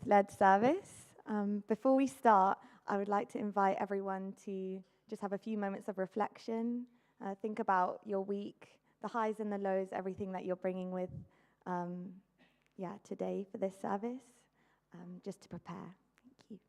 youth-led service. Before we start, I would like to invite everyone to just have a few moments of reflection. Think about your week, the highs and the lows, everything that you're bringing with, today for this service, just to prepare. Thank you.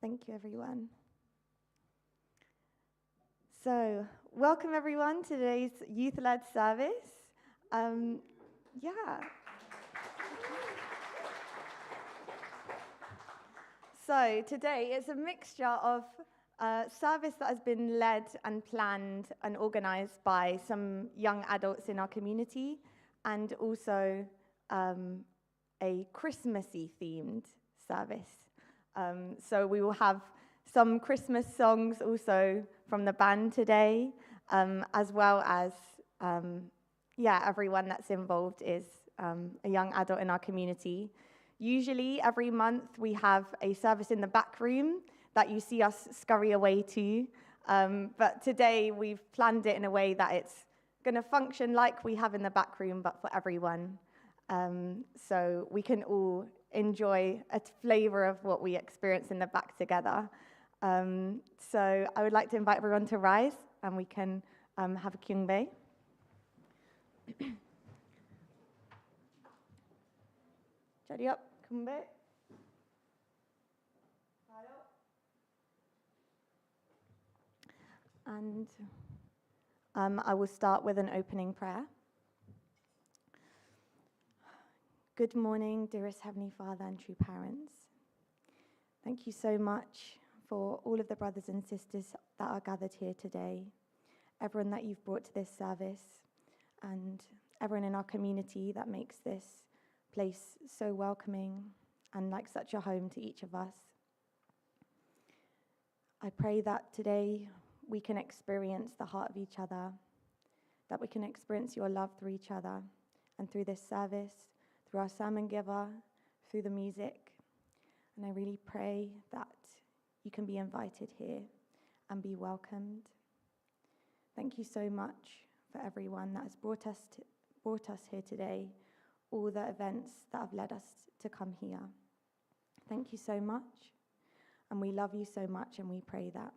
Thank you, everyone. So, welcome everyone to today's youth-led service. So today is a mixture of service that has been led and planned and organized by some young adults in our community, and also a Christmassy themed service. So we will have some Christmas songs also from the band today, as well as, everyone that's involved is a young adult in our community. Usually every month we have a service in the back room that you see us scurry away to, but today we've planned it in a way that it's going to function like we have in the back room, but for everyone. So we can all enjoy a flavor of what we experience in the back together. So I would like to invite everyone to rise, and we can have a kyungbae. Jadi up, kyungbae. And I will start with an opening prayer. Good morning, dearest Heavenly Father and true parents. Thank you so much for all of the brothers and sisters that are gathered here today, everyone that you've brought to this service, and everyone in our community that makes this place so welcoming and like such a home to each of us. I pray that today we can experience the heart of each other, that we can experience your love through each other and through this service, through our sermon giver, through the music. And I really pray that you can be invited here and be welcomed. Thank you so much for everyone that has brought us here today, all the events that have led us to come here. Thank you so much, and we love you so much, and we pray that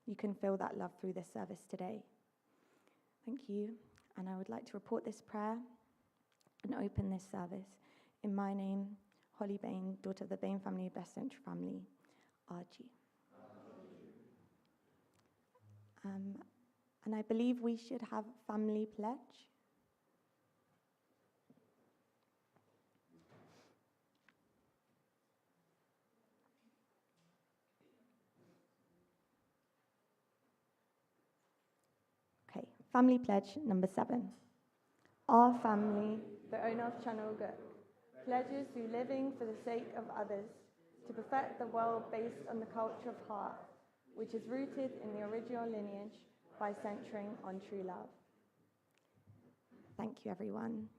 you can feel that love through this service today. Thank you, and I would like to report this prayer and open this service in my name, Holly Bain, daughter of the Bain family, Best Central family, RG. And I believe we should have family pledge. Okay, family pledge number 7. Our family, the owner of Chanoguk, pledges to living for the sake of others, to perfect the world based on the culture of heart, which is rooted in the original lineage by centering on true love. Thank you, everyone.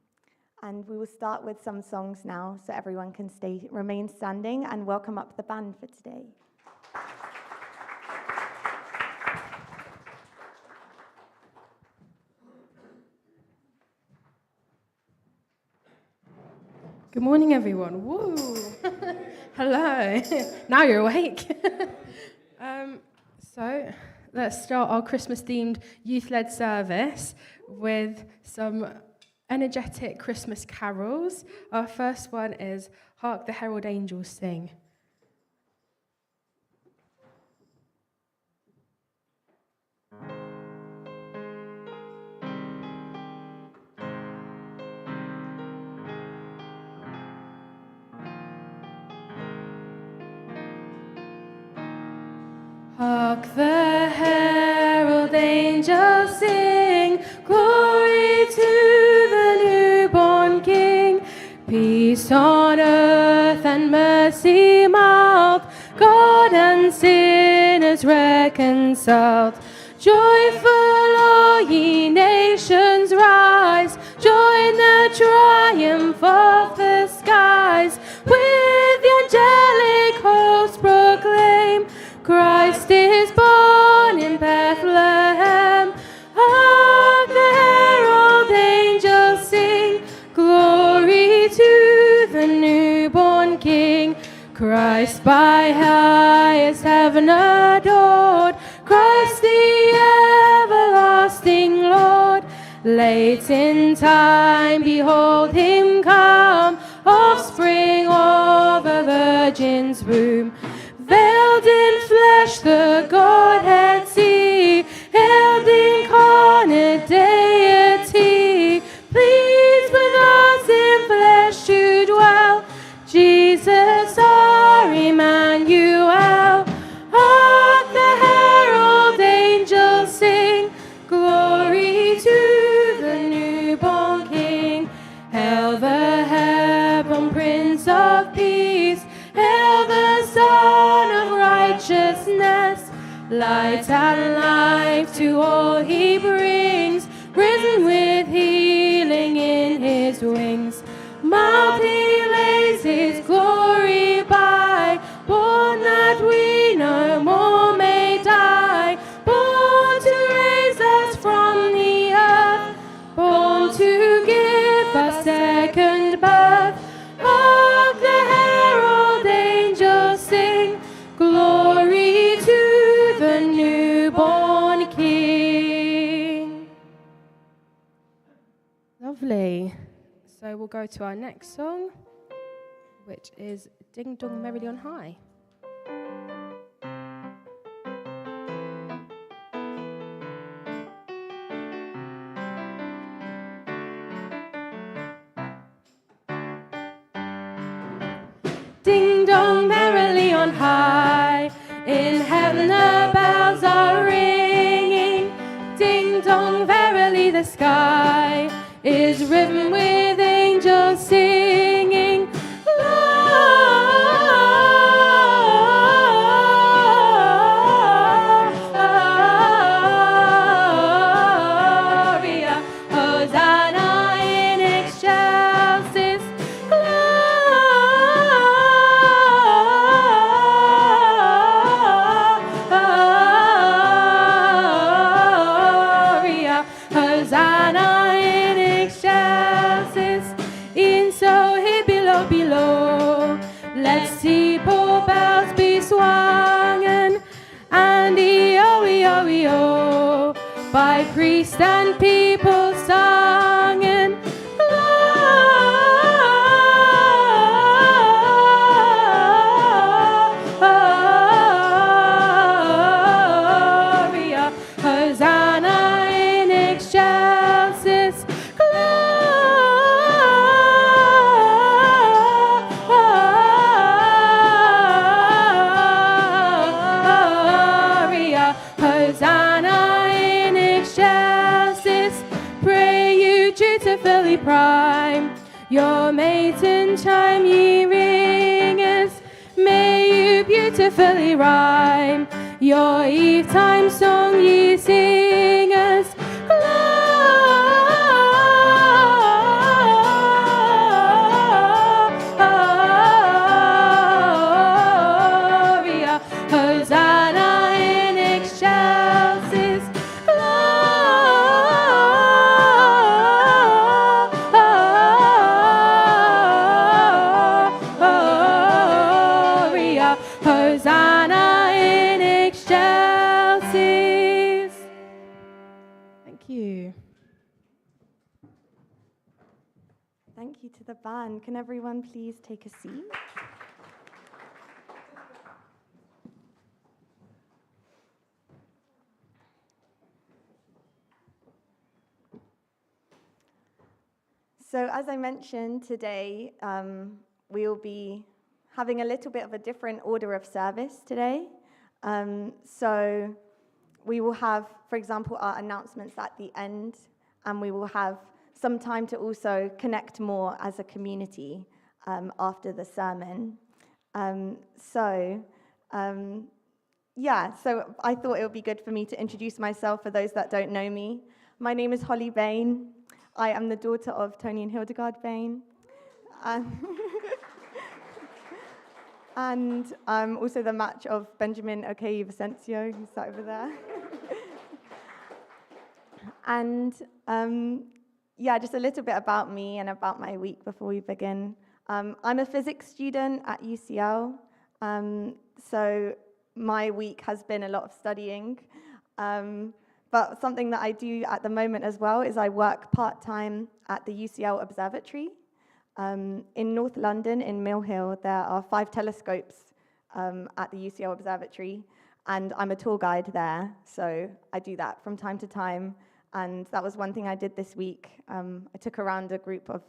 And we will start with some songs now so everyone can remain standing and welcome up the band for today. Good morning, everyone. Woo! Hello. Now you're awake. So let's start our Christmas-themed youth-led service with some energetic Christmas carols. Our first one is Hark the Herald Angels Sing. Hark the herald angels sing, glory to the newborn King. Peace on earth and mercy mild, God and sinners reconciled. Joyful all ye nations rise, join the triumph of the skies. With the angelic host proclaim, Christ is born in Bethlehem. Hark the herald angels sing, glory to the newborn King. Christ by highest heaven adored, Christ the everlasting Lord. Late in time, behold him come, offspring of a virgin's womb. Veiled in flesh the Godhead see, hailed incarnate deity. Pleased with us in flesh to dwell, Jesus our Emmanuel. Hark the herald angels sing, glory to the newborn King. Hail the heaven Prince of Peace, hail the Son of righteousness. Light and life to all he brings, risen with healing in his wings. Mild he lays his glory by, born that we no more may die. Born to raise us from the earth, born to give us second birth. Hark the herald angels sing, glory to the newborn King. Lovely. So we'll go to our next song, which is Ding Dong Merrily on High. Ding dong merrily on high, in heaven the bells are ringing. Ding dong verily the sky is riven with angels singing. Gloria, Hosanna in excelsis. Gloria, Hosanna in excelsis. In so he below. Let's see poor bells be swung and E-O, by priest and people sung in. Gloria, Hosanna in excelsis. Gloria, Hosanna in excelsis. Pray you dutifully prime your maiden chime, ye ringers. May you beautifully rhyme your eve time song, ye singers. Gloria, thank you to the band. Can everyone please take a seat? So as I mentioned today, we will be having a little bit of a different order of service today. So we will have, for example, our announcements at the end, and we will have some time to also connect more as a community after the sermon. So I thought it would be good for me to introduce myself for those that don't know me. My name is Holly Bain. I am the daughter of Tony and Hildegard Bain. And I'm also the match of Benjamin Okeyi Vicencio, who's sat over there. And just a little bit about me and about my week before we begin. I'm a physics student at UCL, so my week has been a lot of studying. But something that I do at the moment as well is I work part-time at the UCL Observatory. In North London, in Mill Hill, there are 5 telescopes at the UCL Observatory, and I'm a tour guide there, so I do that from time to time, and that was one thing I did this week. I took around a group of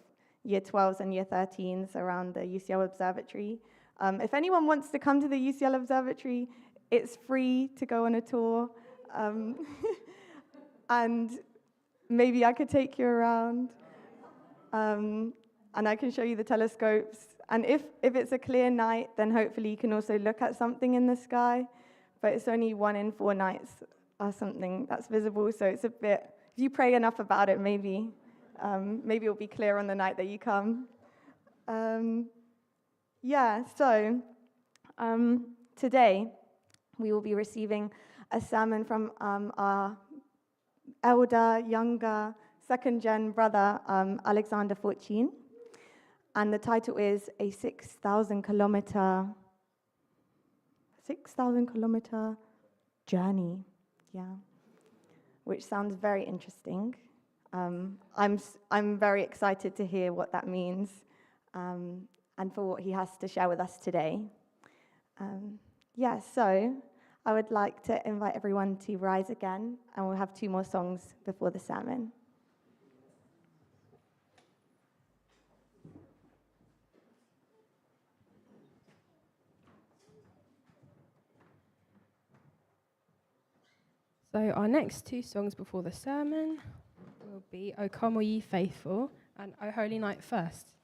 Year 12s and Year 13s around the UCL Observatory. If anyone wants to come to the UCL Observatory, it's free to go on a tour. And maybe I could take you around, and I can show you the telescopes. And if it's a clear night, then hopefully you can also look at something in the sky. But it's only 1 in 4 nights or something that's visible, so it's a bit, if you pray enough about it, maybe it'll be clear on the night that you come. Today we will be receiving a sermon from our elder, younger, second-gen brother, Alexander Fortune. And the title is A 6,000-kilometer journey, which sounds very interesting. I'm very excited to hear what that means and for what he has to share with us today. So I would like to invite everyone to rise again, and we'll have 2 more songs before the sermon. So our next 2 songs before the sermon will be O Come All Ye Faithful and O Holy Night First.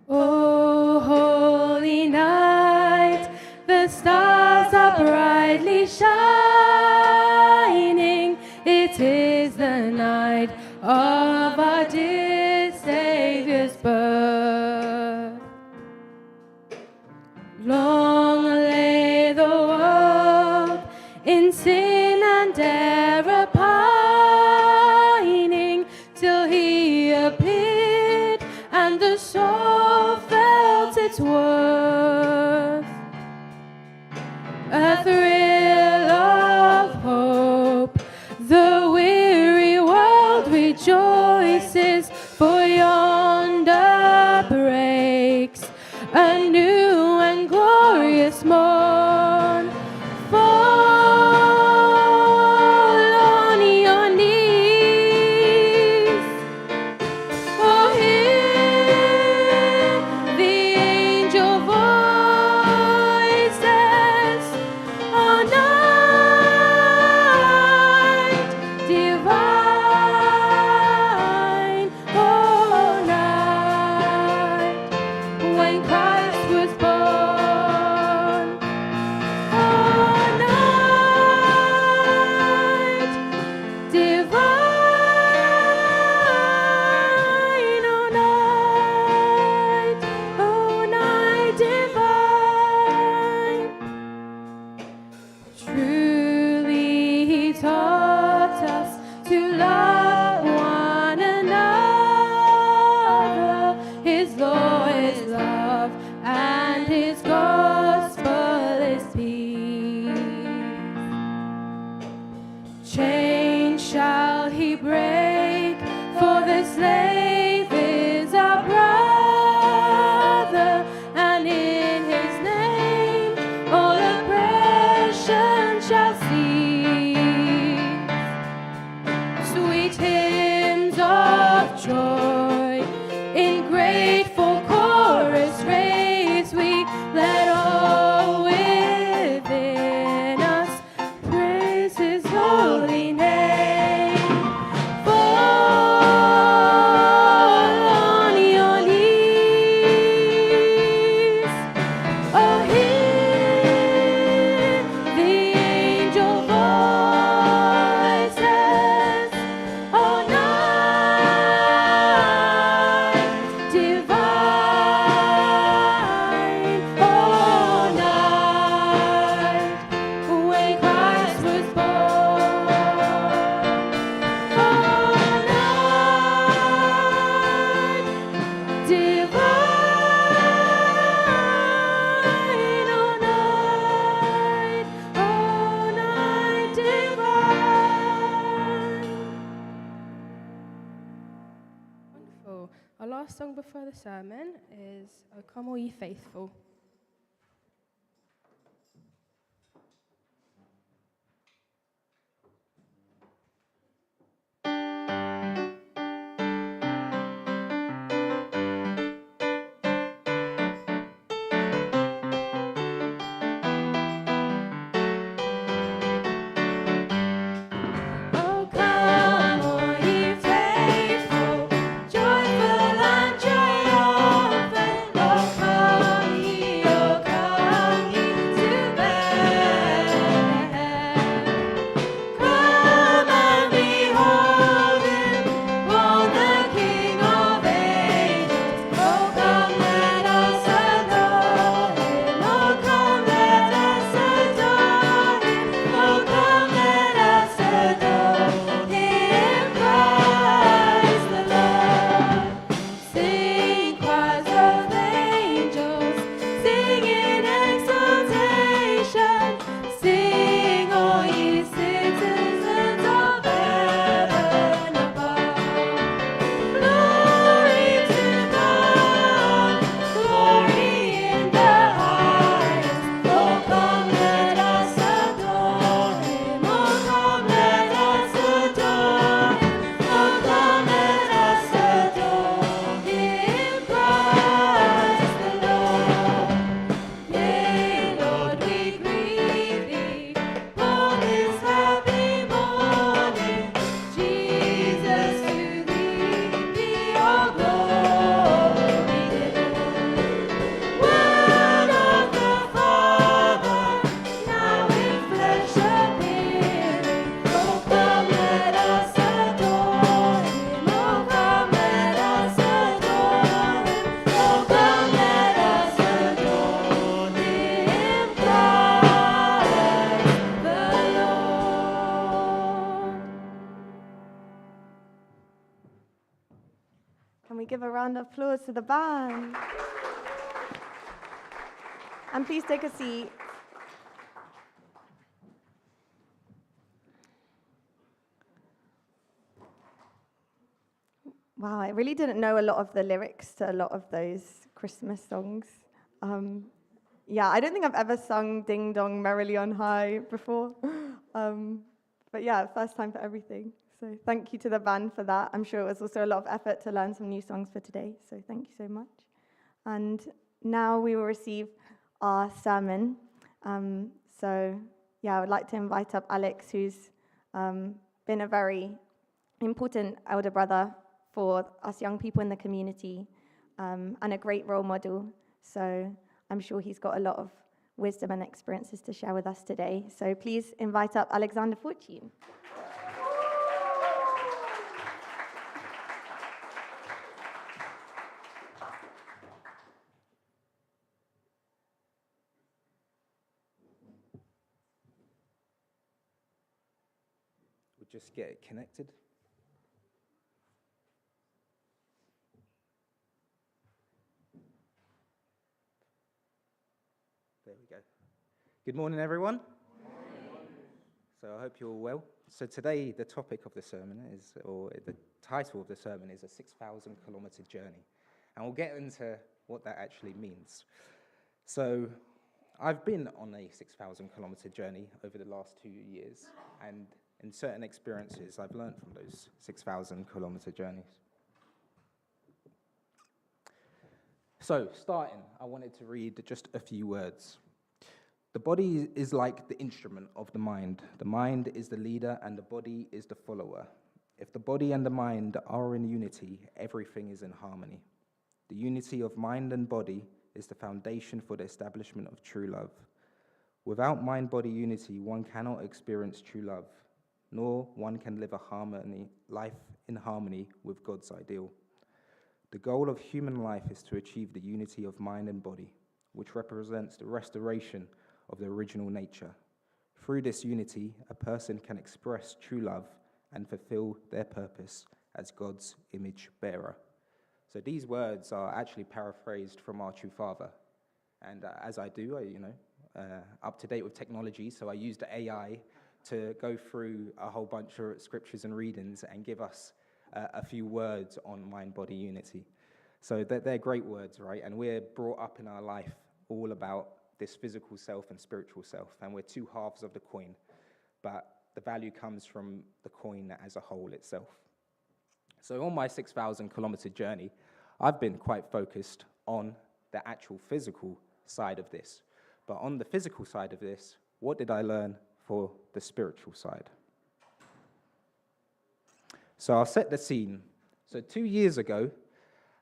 O holy night, the stars are brightly shining. It is the night of our dear Saviour's birth. Long lay the world in sin and error pining, till he appeared and the soul felt its worth. A thrill of hope, the weary world rejoices, for yonder breaks a new and glorious morn. Fall break, for the slave is our brother, and in his name all oppression shall cease. Sweet hymns of joy in grateful chorus raise we, let all within us praise his holy name. Fall on your knees, oh hear the angel voices, oh night divine, oh night when Christ was born, oh night divine, oh night divine. Wonderful. Our last song before the sermon is "O Come All Ye Faithful." Oh, come, all ye faithful, joyful and triumphant. Oh, come ye to Bethlehem. Come and behold him, born the King of angels. Oh, come, let us adore him. Oh, come, let us adore him. Oh, come, let us adore him, Christ the Lord. Sing, choirs of angels, sing in exaltation. Sing, all ye citizens of heaven above. Glory to God, glory in the highest. Oh, come, let us adore him. Oh, come, let us adore him. Oh, come, let us adore him, Christ the Lord. Yea, Lord, we greet thee on this happy morning. Jesus, to thee be all glory given. Word of the Father, now in flesh appearing. Oh, come, let us adore him. Oh, come, let us adore him. Oh, come, let us adore him, Christ the Lord. Can we give a round of applause to the band? And please take a seat. Wow, I really didn't know a lot of the lyrics to a lot of those Christmas songs. Yeah, I don't think I've ever sung Ding Dong Merrily on High before. But yeah, first time for everything. So thank you to the band for that. I'm sure it was also a lot of effort to learn some new songs for today. So thank you so much. And now we will receive our sermon. So yeah, I would like to invite up Alex, who's been a very important elder brother for us young people in the community, and a great role model. So I'm sure he's got a lot of wisdom and experiences to share with us today. So please invite up Alexander Fortune. We'll just get it connected. There we go. Good morning, everyone. So I hope you're all well. So today the topic of the sermon is, or the title of the sermon is a 6,000 kilometer journey. And we'll get into what that actually means. So I've been on a 6,000 kilometer journey over the last 2 years. And in certain experiences, I've learned from those 6,000 kilometer journeys. So starting, I wanted to read just a few words. The body is like the instrument of the mind. The mind is the leader and the body is the follower. If the body and the mind are in unity, everything is in harmony. The unity of mind and body is the foundation for the establishment of true love. Without mind-body unity, one cannot experience true love, nor one can live life in harmony with God's ideal. The goal of human life is to achieve the unity of mind and body, which represents the restoration of the original nature. Through this unity, a person can express true love and fulfill their purpose as God's image bearer. So these words are actually paraphrased from our True Father. And as I do, up to date with technology, so I used AI to go through a whole bunch of scriptures and readings and give us a few words on mind-body unity. So they're great words, right? And we're brought up in our life all about this physical self and spiritual self, and we're two halves of the coin, but the value comes from the coin as a whole itself. So on my 6,000 kilometer journey, I've been quite focused on the actual physical side of this. But on the physical side of this, what did I learn for the spiritual side? So I'll set the scene. So 2 years ago,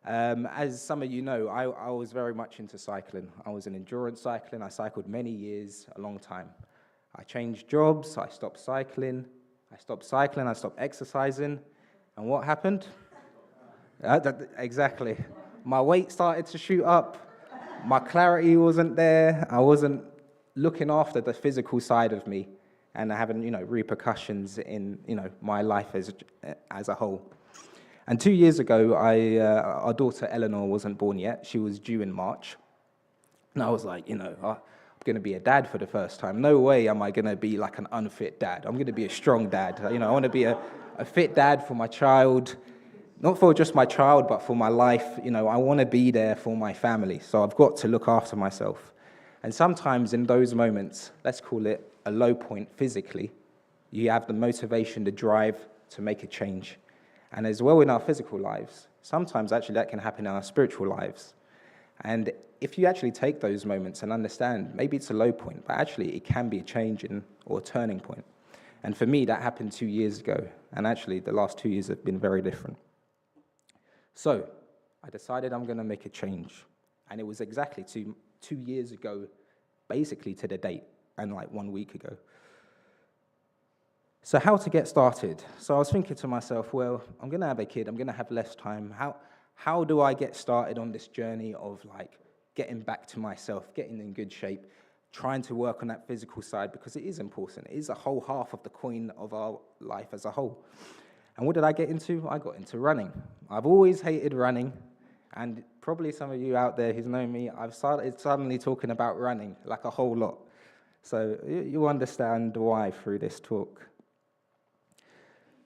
as some of you know, I was very much into cycling. I was in endurance cycling. I cycled many years, a long time. I changed jobs. I stopped cycling. I stopped exercising. And what happened? Exactly. My weight started to shoot up. My clarity wasn't there. I wasn't looking after the physical side of me and having, repercussions in, my life as a whole. And 2 years ago, our daughter Eleanor wasn't born yet. She was due in March. And I was like, I'm going to be a dad for the first time. No way am I going to be like an unfit dad. I'm going to be a strong dad. I want to be a fit dad for my child. Not for just my child, but for my life. I want to be there for my family. So I've got to look after myself. And sometimes in those moments, let's call it a low point physically, you have the motivation, the drive to make a change. And as well in our physical lives, sometimes actually that can happen in our spiritual lives. And if you actually take those moments and understand, maybe it's a low point, but actually it can be a change or a turning point. And for me, that happened 2 years ago. And actually the last 2 years have been very different. So I decided I'm going to make a change. And it was exactly two years ago, basically to the date, and like 1 week ago. So how to get started? So I was thinking to myself, well, I'm going to have a kid. I'm going to have less time. How do I get started on this journey of like getting back to myself, getting in good shape, trying to work on that physical side, because it is important. It is a whole half of the coin of our life as a whole. And what did I get into? I got into running. I've always hated running, and probably some of you out there who's known me, I've started suddenly talking about running like a whole lot. So you understand why through this talk.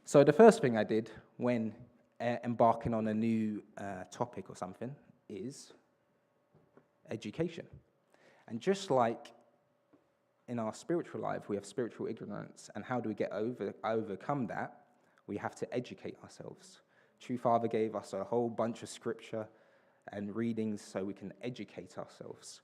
So the first thing I did when embarking on a new topic or something is education. And just like in our spiritual life, we have spiritual ignorance, and how do we overcome that? We have to educate ourselves. True Father gave us a whole bunch of scripture and readings so we can educate ourselves.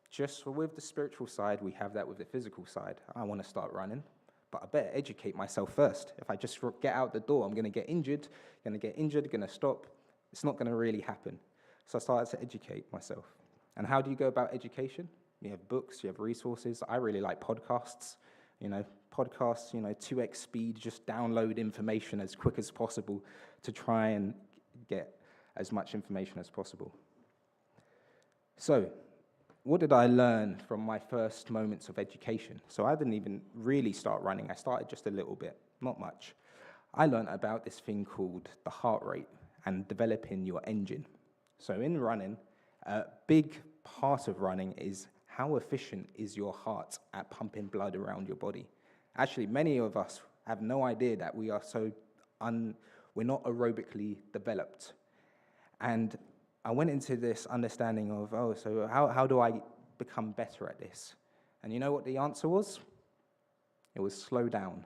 Just with the spiritual side, we have that with the physical side. I want to start running, but I better educate myself first. If I just get out the door, I'm going to get injured, going to stop. It's not going to really happen. So I started to educate myself. And how do you go about education? You have books, you have resources. I really like podcasts. Podcasts, 2x speed, just download information as quick as possible to try and get as much information as possible. So, what did I learn from my first moments of education? So I didn't even really start running. I started just a little bit, not much. I learned about this thing called the heart rate and developing your engine. So in running, a big part of running is how efficient is your heart at pumping blood around your body. Actually, many of us have no idea that we are we're not aerobically developed. And I went into this understanding of, so how do I become better at this? And you know what the answer was? It was slow down.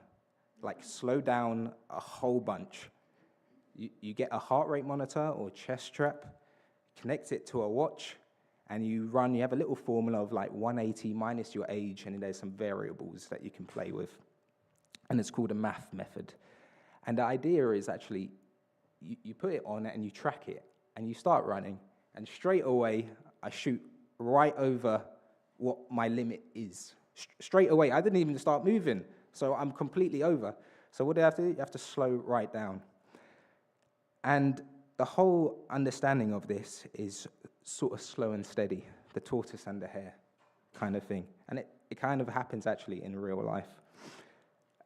Like, slow down a whole bunch. You get a heart rate monitor or chest strap, connect it to a watch, and you have a little formula of like 180 minus your age, and there's some variables that you can play with. And it's called a math method. And the idea is actually, you put it on and you track it, and you start running, and straight away, I shoot right over what my limit is. Straight away, I didn't even start moving, so I'm completely over. So what do you have to do? You have to slow right down. And the whole understanding of this is sort of slow and steady, the tortoise and the hare kind of thing. And it kind of happens actually in real life.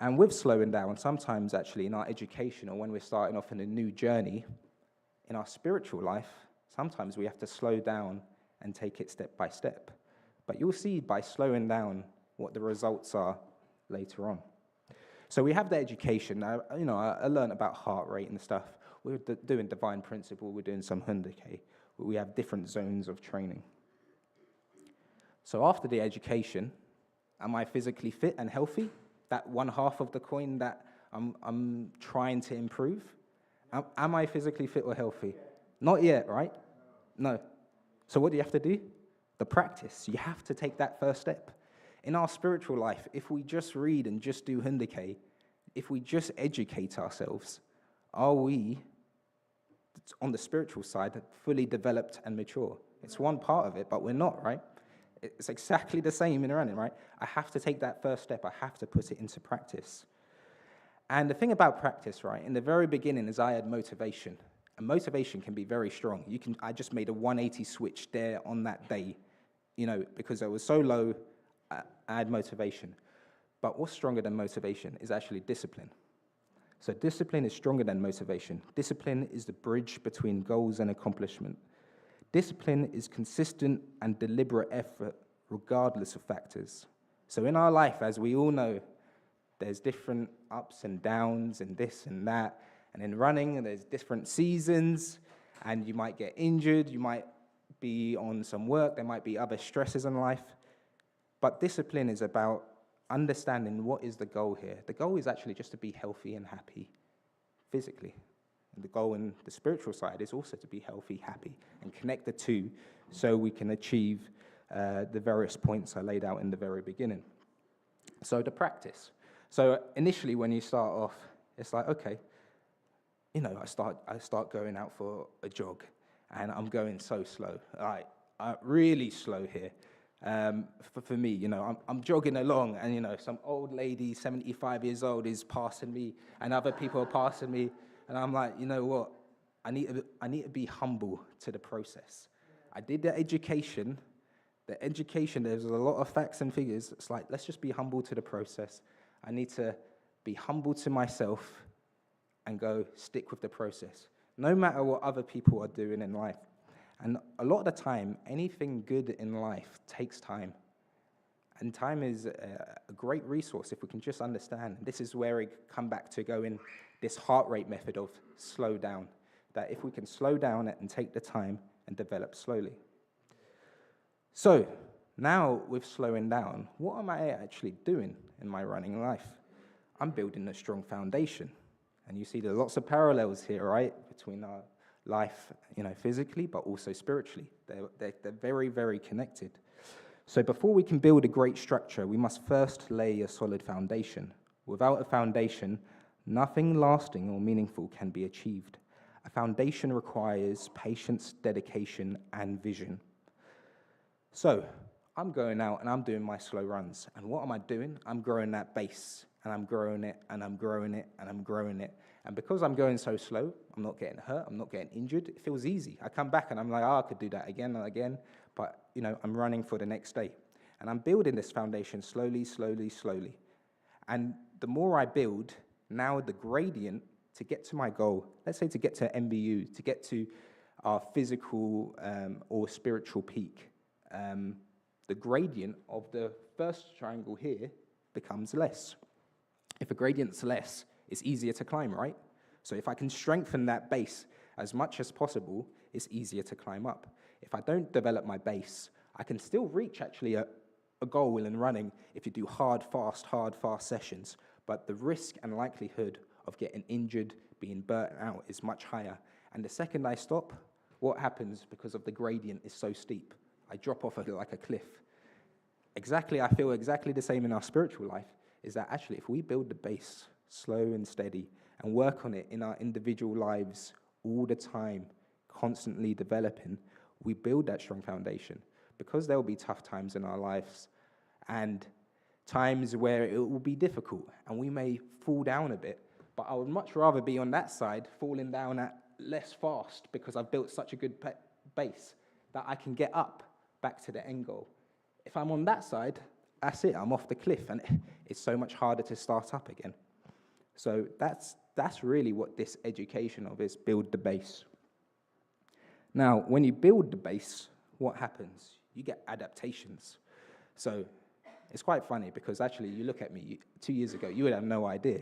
And with slowing down, sometimes actually in our education or when we're starting off in a new journey, in our spiritual life, sometimes we have to slow down and take it step by step. But you'll see by slowing down what the results are later on. So we have the education. I learned about heart rate and stuff. We're doing divine principle. We're doing some Hyundai. We have different zones of training. So after the education, am I physically fit and healthy? That one half of the coin that I'm trying to improve? Am I physically fit or healthy? Not yet, right? No. So what do you have to do? The practice. You have to take that first step. In our spiritual life, if we just read and just do Hyundai, if we just educate ourselves, are we, on the spiritual side, fully developed and mature? It's one part of it, but we're not, right? It's exactly the same in running, right? I have to take that first step. I have to put it into practice. And the thing about practice, right, in the very beginning is I had motivation. And motivation can be very strong. I just made a 180 switch there on that day, because I was so low, I had motivation. But what's stronger than motivation is actually discipline. So discipline is stronger than motivation. Discipline is the bridge between goals and accomplishment. Discipline is consistent and deliberate effort regardless of factors. So in our life, as we all know, there's different ups and downs and this and that. And in running, there's different seasons, and you might get injured, you might be on some work, there might be other stresses in life. But discipline is about understanding what is the goal here. The goal is actually just to be healthy and happy physically. And the goal in the spiritual side is also to be healthy, happy, and connect the two so we can achieve the various points I laid out in the very beginning. So the practice. So initially when you start off, it's like, okay, I start going out for a jog, and I'm going so slow, really slow here. For me, I'm jogging along, and some old lady, 75 years old, is passing me, and other people are passing me, and I'm like, you know what? I need to be humble to the process. I did the education. The education, there's a lot of facts and figures. It's like, let's just be humble to the process. I need to be humble to myself and go stick with the process, no matter what other people are doing in life. And a lot of the time, anything good in life takes time. And time is a great resource if we can just understand. This is where we come back to going this heart rate method of slow down. That if we can slow down it and take the time and develop slowly. So now with slowing down, what am I actually doing in my running life? I'm building a strong foundation. And you see there's lots of parallels here, right, between our life, physically, but also spiritually. They're very, very connected. So before we can build a great structure, we must first lay a solid foundation. Without a foundation, nothing lasting or meaningful can be achieved. A foundation requires patience, dedication, and vision. So I'm going out and I'm doing my slow runs. And what am I doing? I'm growing that base. And I'm growing it, and I'm growing it, and I'm growing it. And because I'm going so slow, I'm not getting hurt, I'm not getting injured. It feels easy. I come back and I'm like, I could do that again and again. But, I'm running for the next day. And I'm building this foundation slowly, slowly, slowly. And the more I build, now the gradient to get to my goal, let's say to get to MBU, to get to our physical or spiritual peak, the gradient of the first triangle here becomes less. If a gradient's less, it's easier to climb, right? So if I can strengthen that base as much as possible, it's easier to climb up. If I don't develop my base, I can still reach actually a goal in running if you do hard, fast sessions, but the risk and likelihood of getting injured, being burnt out is much higher. And the second I stop, what happens because of the gradient is so steep? I drop off like a cliff. I feel exactly the same in our spiritual life, is that actually if we build the base slow and steady and work on it in our individual lives all the time, constantly developing, we build that strong foundation. Because there will be tough times in our lives and times where it will be difficult and we may fall down a bit, but I would much rather be on that side, falling down at less fast because I've built such a good base that I can get up back to the end goal. If I'm on that side, that's it, I'm off the cliff, and it's so much harder to start up again. So that's really what this education of is, build the base. Now, when you build the base, what happens? You get adaptations. So it's quite funny because actually you look at me 2 years ago, you would have no idea,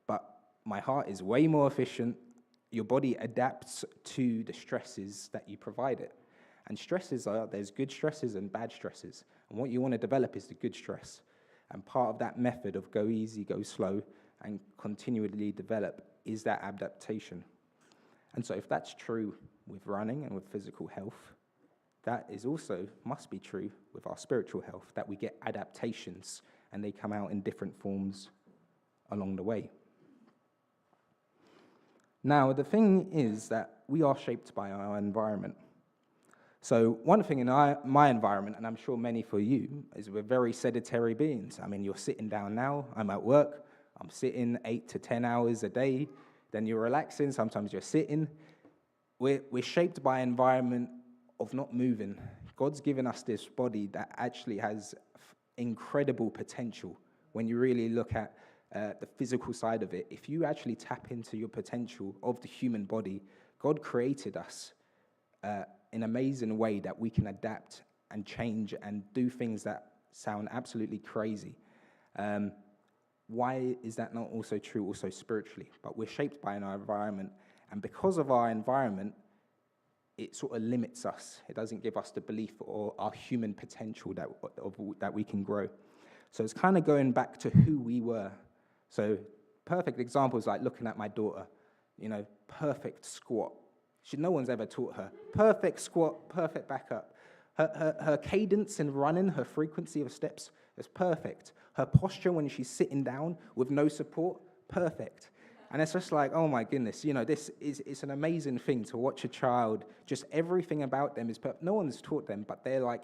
but my heart is way more efficient. Your body adapts to the stresses that you provide it. And there's good stresses and bad stresses. And what you want to develop is the good stress. And part of that method of go easy, go slow, and continually develop is that adaptation. And so if that's true with running and with physical health, that is also must be true with our spiritual health, that we get adaptations and they come out in different forms along the way. Now, the thing is that we are shaped by our environment. So one thing in my environment, and I'm sure many for you, is we're very sedentary beings. I mean, you're sitting down now, I'm at work, I'm sitting 8 to 10 hours a day, then you're relaxing, sometimes you're sitting. We're shaped by an environment of not moving. God's given us this body that actually has incredible potential. When you really look at the physical side of it, if you actually tap into your potential of the human body, God created us in an amazing way that we can adapt and change and do things that sound absolutely crazy. Why is that not also true also spiritually? But we're shaped by our environment, and because of our environment, it sort of limits us. It doesn't give us the belief or our human potential that we can grow. So it's kind of going back to who we were. So perfect examples like looking at my daughter, perfect squat. No one's ever taught her. Perfect squat, perfect back up. Her cadence in running, her frequency of steps is perfect. Her posture when she's sitting down with no support, perfect. And it's just like, oh my goodness, it's an amazing thing to watch a child, just everything about them is perfect. No one's taught them, but they're like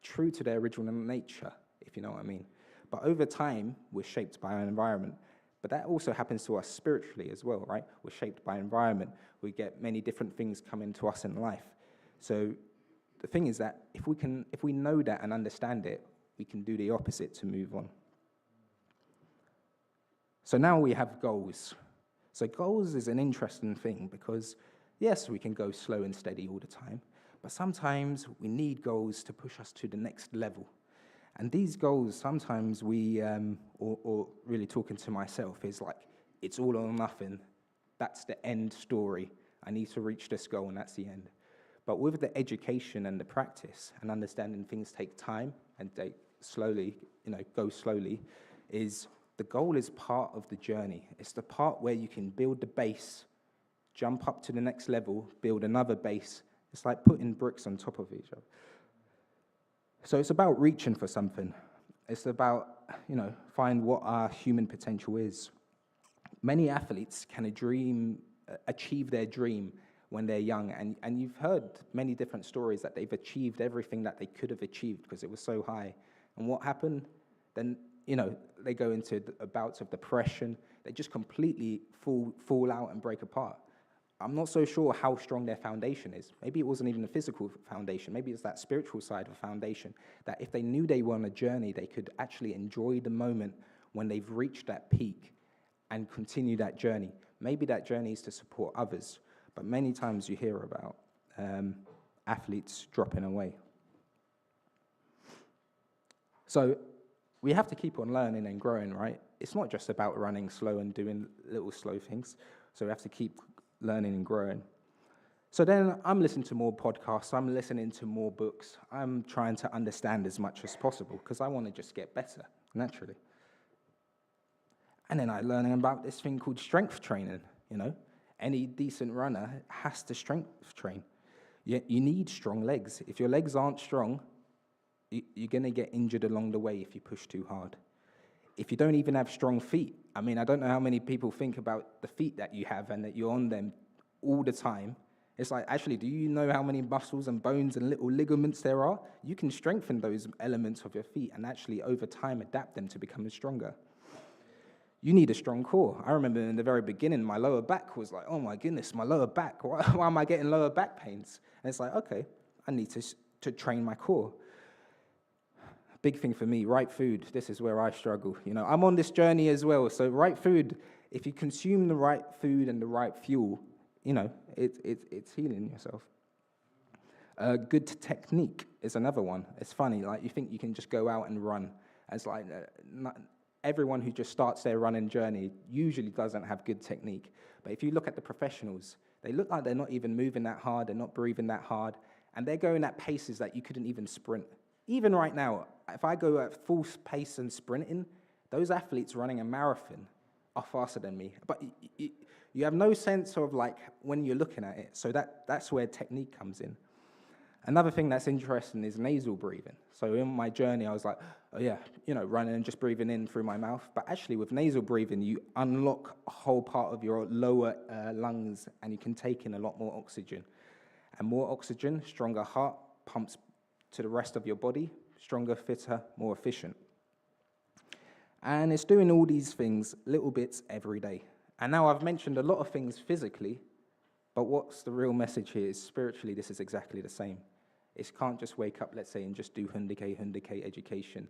true to their original nature, if you know what I mean. But over time, we're shaped by our environment. But that also happens to us spiritually as well, right? We're shaped by environment. We get many different things coming to us in life. So the thing is that if we know that and understand it, we can do the opposite to move on. So now we have goals. So goals is an interesting thing because, yes, we can go slow and steady all the time, but sometimes we need goals to push us to the next level. And these goals, sometimes we, or really talking to myself, is like, it's all or nothing. That's the end story. I need to reach this goal and that's the end. But with the education and the practice and understanding things take time and they go slowly, is the goal is part of the journey. It's the part where you can build the base, jump up to the next level, build another base. It's like putting bricks on top of each other. So it's about reaching for something. It's about, find what our human potential is. Many athletes can achieve their dream when they're young, and you've heard many different stories that they've achieved everything that they could have achieved because it was so high. And what happened? Then, they go into bouts of depression. They just completely fall out and break apart. I'm not so sure how strong their foundation is. Maybe it wasn't even a physical foundation. Maybe it's that spiritual side of a foundation, that if they knew they were on a journey, they could actually enjoy the moment when they've reached that peak and continue that journey. Maybe that journey is to support others, but many times you hear about athletes dropping away. So we have to keep on learning and growing, right? It's not just about running slow and doing little slow things. So we have to keep learning and growing. So then I'm listening to more podcasts, I'm listening to more books, I'm trying to understand as much as possible because I want to just get better, naturally. And then I learned about this thing called strength training, Any decent runner has to strength train. You need strong legs. If your legs aren't strong, you're going to get injured along the way if you push too hard. If you don't even have strong feet, I don't know how many people think about the feet that you have and that you're on them all the time. It's like, actually, do you know how many muscles and bones and little ligaments there are? You can strengthen those elements of your feet and actually, over time, adapt them to becoming stronger. You need a strong core. I remember in the very beginning, my lower back was like, oh my goodness, my lower back. Why am I getting lower back pains? And it's like, okay, I need to train my core. Big thing for me, right food. This is where I struggle. I'm on this journey as well. So right food, if you consume the right food and the right fuel, it's healing yourself. Good technique is another one. It's funny, like you think you can just go out and run. It's like everyone who just starts their running journey usually doesn't have good technique. But if you look at the professionals, they look like they're not even moving that hard, they're not breathing that hard, and they're going at paces that you couldn't even sprint. Even right now, if I go at full pace and sprinting, those athletes running a marathon are faster than me. But you have no sense of like when you're looking at it. So that's where technique comes in. Another thing that's interesting is nasal breathing. So in my journey, I was like, oh yeah, running and just breathing in through my mouth. But actually with nasal breathing, you unlock a whole part of your lower lungs and you can take in a lot more oxygen. And more oxygen, stronger heart, pumps to the rest of your body, stronger, fitter, more efficient. And it's doing all these things, little bits every day. And now I've mentioned a lot of things physically, but what's the real message here is spiritually, this is exactly the same. It can't just wake up, let's say, and just do Hyundai education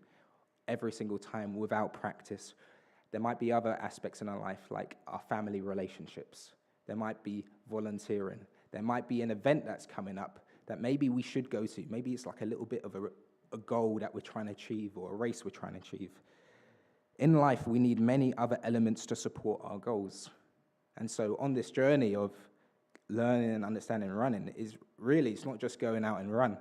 every single time without practice. There might be other aspects in our life, like our family relationships. There might be volunteering. There might be an event that's coming up that maybe we should go to. Maybe it's like a little bit of a goal that we're trying to achieve or a race we're trying to achieve. In life, we need many other elements to support our goals. And so on this journey of learning and understanding running, it's not just going out and run.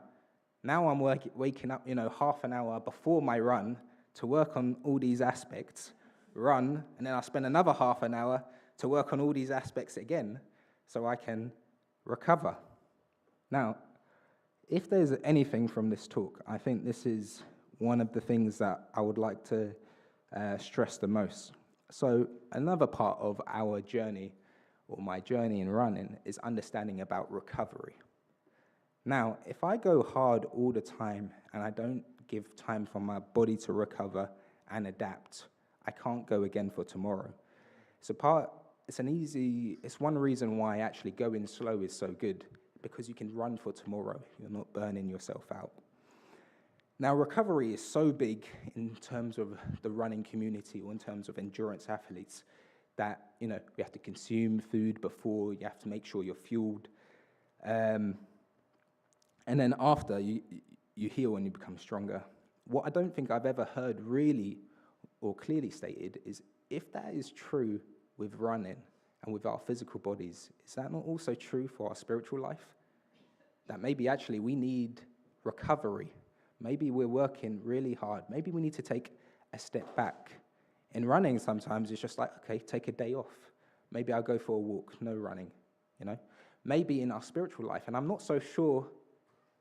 Now I'm waking up, half an hour before my run to work on all these aspects, run, and then I spend another half an hour to work on all these aspects again so I can recover. Now, if there's anything from this talk, I think this is one of the things that I would like to stress the most. So another part of our journey, or my journey in running, is understanding about recovery. Now, if I go hard all the time and I don't give time for my body to recover and adapt, I can't go again for tomorrow. It's one reason why actually going slow is so good, because you can run for tomorrow. You're not burning yourself out. Now, recovery is so big in terms of the running community or in terms of endurance athletes that, you have to consume food before, you have to make sure you're fueled. And then after, you heal and you become stronger. What I don't think I've ever heard really or clearly stated is if that is true with running and with our physical bodies, is that not also true for our spiritual life? That maybe actually we need recovery. Maybe we're working really hard. Maybe we need to take a step back. In running, sometimes it's just like, okay, take a day off. Maybe I'll go for a walk, no running, Maybe in our spiritual life, and I'm not so sure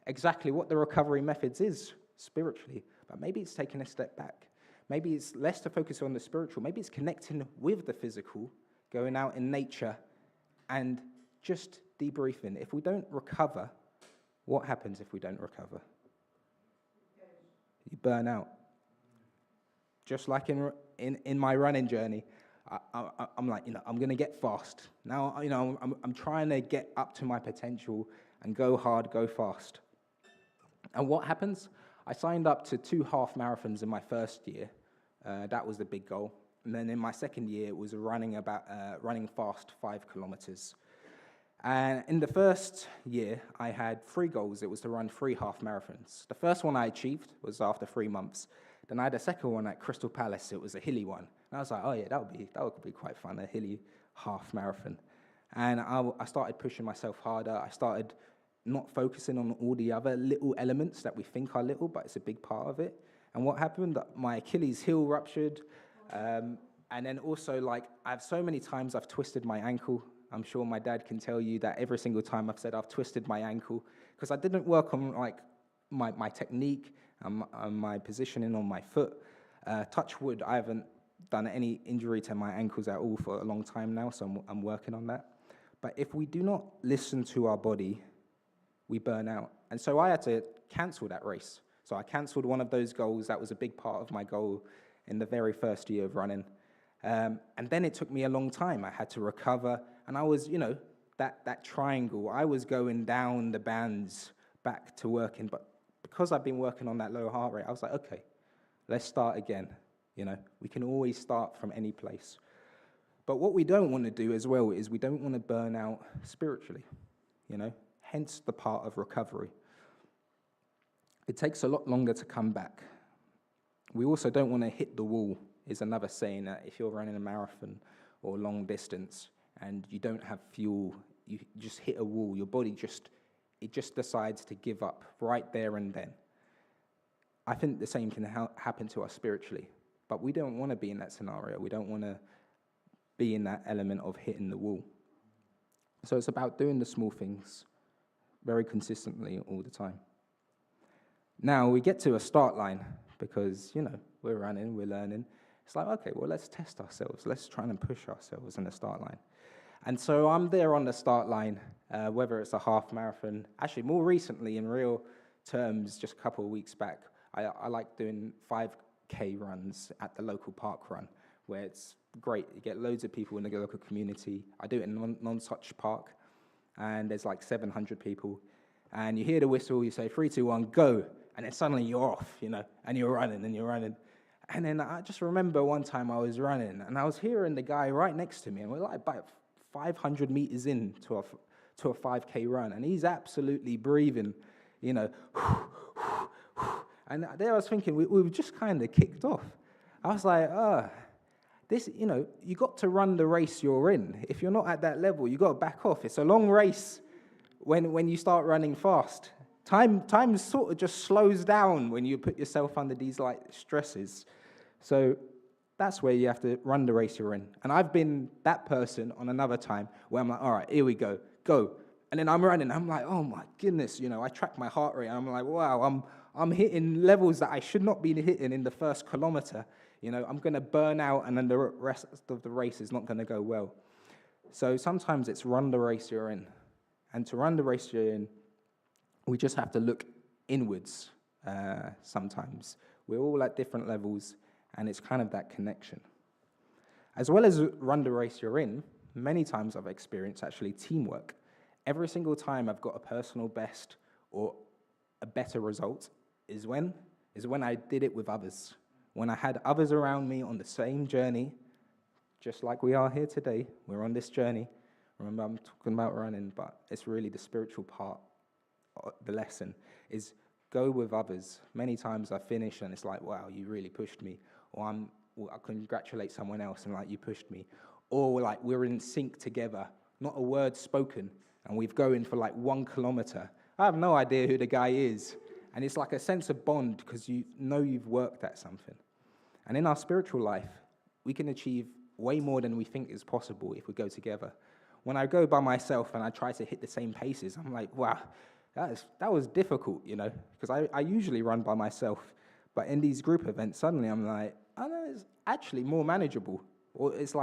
exactly what the recovery methods is spiritually, but maybe it's taking a step back. Maybe it's less to focus on the spiritual. Maybe it's connecting with the physical, going out in nature, and just debriefing. If we don't recover, what happens if we don't recover? You burn out. Just like in my running journey, I'm like, I'm going to get fast. Now, I'm trying to get up to my potential and go hard, go fast. And what happens? I signed up to 2 half marathons in my first year. That was the big goal. And then in my second year, it was running fast 5 kilometers. And in the first year, I had 3 goals. It was to run 3 half marathons. The first one I achieved was after 3 months. Then I had a second one at Crystal Palace. It was a hilly one. And I was like, oh yeah, that would be quite fun, a hilly half marathon. And I started pushing myself harder. I started not focusing on all the other little elements that we think are little, but it's a big part of it. And what happened? My Achilles heel ruptured. And then also, like, I've so many times I've twisted my ankle. I'm sure my dad can tell you that every single time I've said I've twisted my ankle because I didn't work on, like, my technique and my positioning on my foot. Touch wood, I haven't done any injury to my ankles at all for a long time now, so I'm working on that. But if we do not listen to our body, we burn out. And so I had to cancel that race. So I cancelled one of those goals. That was a big part of my goal in the very first year of running. And then it took me a long time. I had to recover. And I was, that triangle, I was going down the bands back to working. But because I've been working on that low heart rate, I was like, okay, let's start again. We can always start from any place. But what we don't want to do as well is we don't want to burn out spiritually, hence the part of recovery. It takes a lot longer to come back. We also don't want to hit the wall, is another saying that if you're running a marathon or long distance and you don't have fuel, you just hit a wall, your body just decides to give up right there and then. I think the same can happen to us spiritually, but we don't want to be in that scenario. We don't want to be in that element of hitting the wall. So it's about doing the small things very consistently all the time. Now we get to a start line because, we're running, we're learning. It's like, okay, well, let's test ourselves. Let's try and push ourselves in the start line. And so I'm there on the start line, whether it's a half marathon. Actually, more recently, in real terms, just a couple of weeks back, I like doing 5K runs at the local park run, where it's great. You get loads of people in the local community. I do it in Non-Such Park, and there's like 700 people. And you hear the whistle, you say 3, 2, 1, go. And then suddenly you're off, and you're running, and you're running. And then I just remember one time I was running, and I was hearing the guy right next to me, and we're like about 500 meters in to a 5K run, and he's absolutely breathing, And there I was thinking, we've just kind of kicked off. I was like, this, you got to run the race you're in. If you're not at that level, you got to back off. It's a long race when you start running fast. Time sort of just slows down when you put yourself under these stresses. So that's where you have to run the race you're in. And I've been that person on another time where I'm like, all right, here we go. And then I'm running. I'm like, oh my goodness, I track my heart rate. And I'm like, wow, I'm hitting levels that I should not be hitting in the first kilometer. I'm going to burn out, and then the rest of the race is not going to go well. So sometimes it's run the race you're in. And to run the race you're in, we just have to look inwards sometimes. We're all at different levels, and it's kind of that connection. As well as run the race you're in, many times I've experienced actually teamwork. Every single time I've got a personal best or a better result is when I did it with others. When I had others around me on the same journey, just like we are here today, we're on this journey. Remember, I'm talking about running, but it's really the spiritual part. The lesson is go with others. Many times I finish and it's like, wow, you really pushed me. Or I congratulate someone else and you pushed me. Or we're in sync together, not a word spoken, and we've going for 1 kilometer. I have no idea who the guy is. And it's like a sense of bond because you've worked at something. And in our spiritual life, we can achieve way more than we think is possible if we go together. When I go by myself and I try to hit the same paces, I'm like, wow, that was difficult, because I usually run by myself. But in these group events, suddenly I'm like, oh, no, it's actually more manageable. Or it's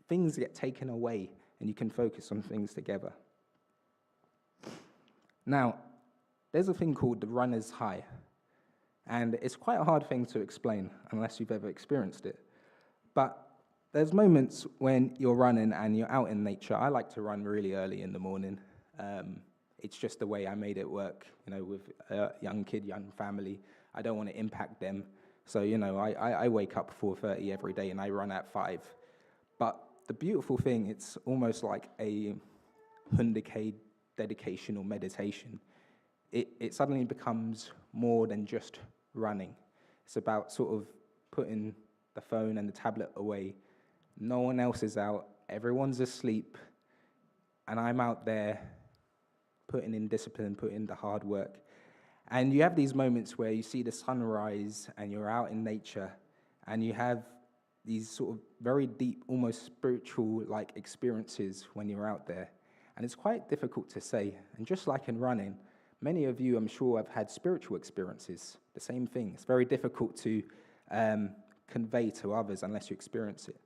things get taken away and you can focus on things together. Now, there's a thing called the runner's high. And it's quite a hard thing to explain unless you've ever experienced it. But there's moments when you're running and you're out in nature. I like to run really early in the morning. It's just the way I made it work, with a young kid, young family. I don't want to impact them. So, I wake up 4:30 every day and I run at 5. But the beautiful thing, it's almost like a hundecade dedication or meditation. It suddenly becomes more than just running. It's about sort of putting the phone and the tablet away. No one else is out. Everyone's asleep. And I'm out there putting in discipline, putting in the hard work. And you have these moments where you see the sunrise and you're out in nature and you have these sort of very deep, almost spiritual-like experiences when you're out there. And it's quite difficult to say. And just like in running, many of you, I'm sure, have had spiritual experiences. The same thing. It's very difficult to convey to others unless you experience it.